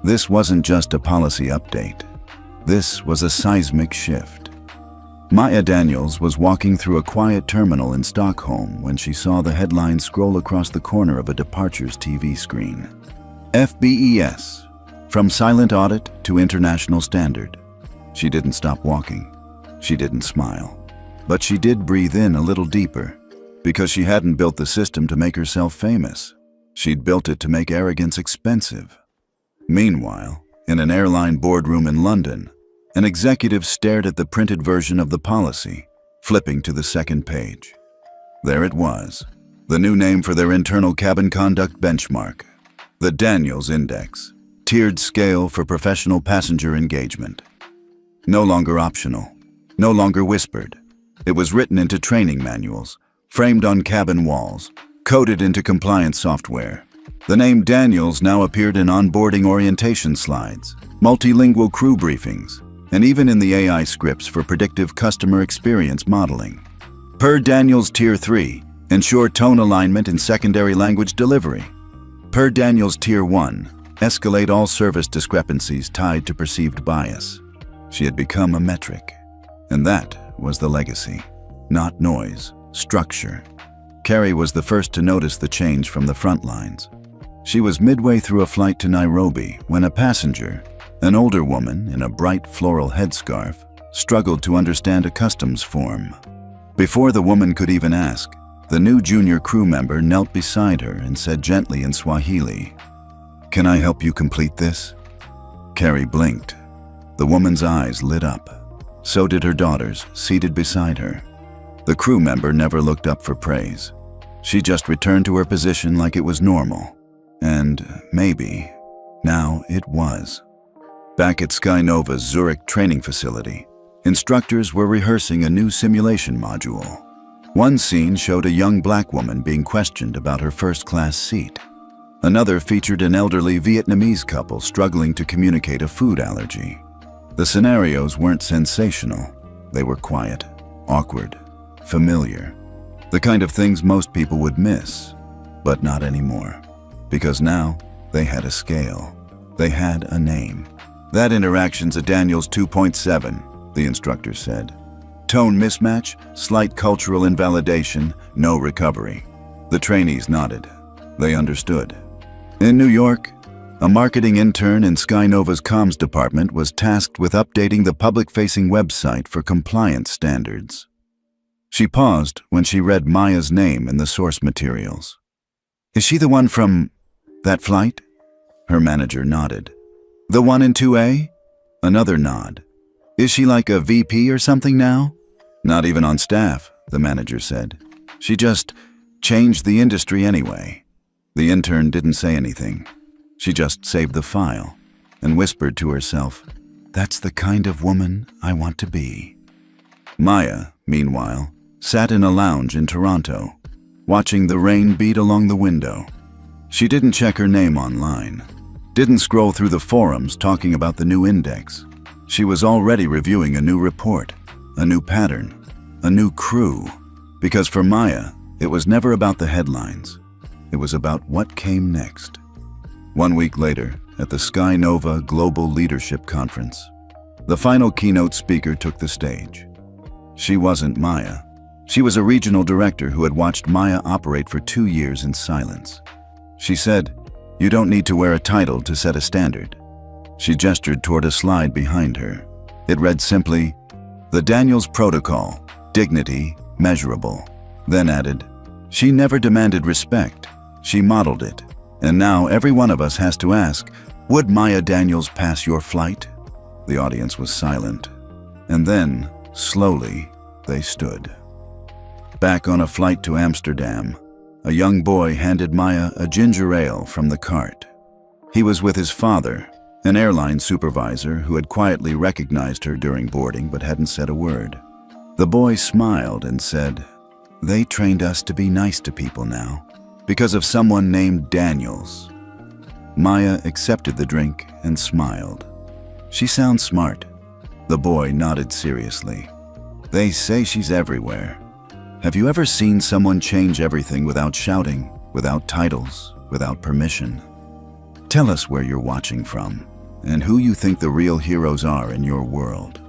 this wasn't just a policy update. This was a seismic shift. Maya Daniels was walking through a quiet terminal in Stockholm when she saw the headline scroll across the corner of a departures TV screen. FBES, from silent audit to international standard. She didn't stop walking. She didn't smile. But she did breathe in a little deeper, because she hadn't built the system to make herself famous. She'd built it to make arrogance expensive. Meanwhile, in an airline boardroom in London, an executive stared at the printed version of the policy, flipping to the second page. There it was, the new name for their internal cabin conduct benchmark, the Daniels Index, tiered scale for professional passenger engagement. No longer optional, no longer whispered. It was written into training manuals, framed on cabin walls, coded into compliance software. The name Daniels now appeared in onboarding orientation slides, multilingual crew briefings, and even in the AI scripts for predictive customer experience modeling. Per Daniels Tier 3, ensure tone alignment in secondary language delivery. Per Daniels Tier 1, escalate all service discrepancies tied to perceived bias. She had become a metric, and that was the legacy. Not noise, structure. Carrie was the first to notice the change from the front lines. She was midway through a flight to Nairobi when a passenger, an older woman in a bright floral headscarf, struggled to understand a customs form. Before the woman could even ask, the new junior crew member knelt beside her and said gently in Swahili, "Can I help you complete this?" Carrie blinked. The woman's eyes lit up. So did her daughters, seated beside her. The crew member never looked up for praise. She just returned to her position like it was normal. And maybe, now it was. Back at Skynova's Zurich training facility, instructors were rehearsing a new simulation module. One scene showed a young black woman being questioned about her first-class seat. Another featured an elderly Vietnamese couple struggling to communicate a food allergy. The scenarios weren't sensational. They were quiet, awkward, familiar. The kind of things most people would miss, but not anymore. Because now, they had a scale. They had a name. That interaction's a Daniels 2.7, the instructor said. Tone mismatch, slight cultural invalidation, no recovery. The trainees nodded. They understood. In New York, a marketing intern in Skynova's comms department was tasked with updating the public-facing website for compliance standards. She paused when she read Maya's name in the source materials. "Is she the one from that flight?" Her manager nodded. "The one in 2A? Another nod. "Is she like a VP or something now?" "Not even on staff," the manager said. "She just changed the industry anyway." The intern didn't say anything. She just saved the file and whispered to herself, "That's the kind of woman I want to be." Maya, meanwhile, sat in a lounge in Toronto, watching the rain beat along the window. She didn't check her name online, didn't scroll through the forums talking about the new index. She was already reviewing a new report, a new pattern, a new crew, because for Maya, it was never about the headlines. It was about what came next. 1 week later, at the Skynova Global Leadership Conference, the final keynote speaker took the stage. She wasn't Maya. She was a regional director who had watched Maya operate for 2 years in silence. She said, "You don't need to wear a title to set a standard." She gestured toward a slide behind her. It read simply, "The Daniels Protocol, dignity, measurable." Then added, "She never demanded respect. She modeled it. And now every one of us has to ask, would Maya Daniels pass your flight?" The audience was silent. And then, slowly, they stood. Back on a flight to Amsterdam, a young boy handed Maya a ginger ale from the cart. He was with his father, An airline supervisor who had quietly recognized her during boarding but hadn't said a word. The boy smiled and said, "They trained us to be nice to people now, because of someone named Daniels." Maya accepted the drink and smiled. "She sounds smart." The boy nodded seriously. "They say she's everywhere. Have you ever seen someone change everything without shouting, without titles, without permission? Tell us where you're watching from and who you think the real heroes are in your world."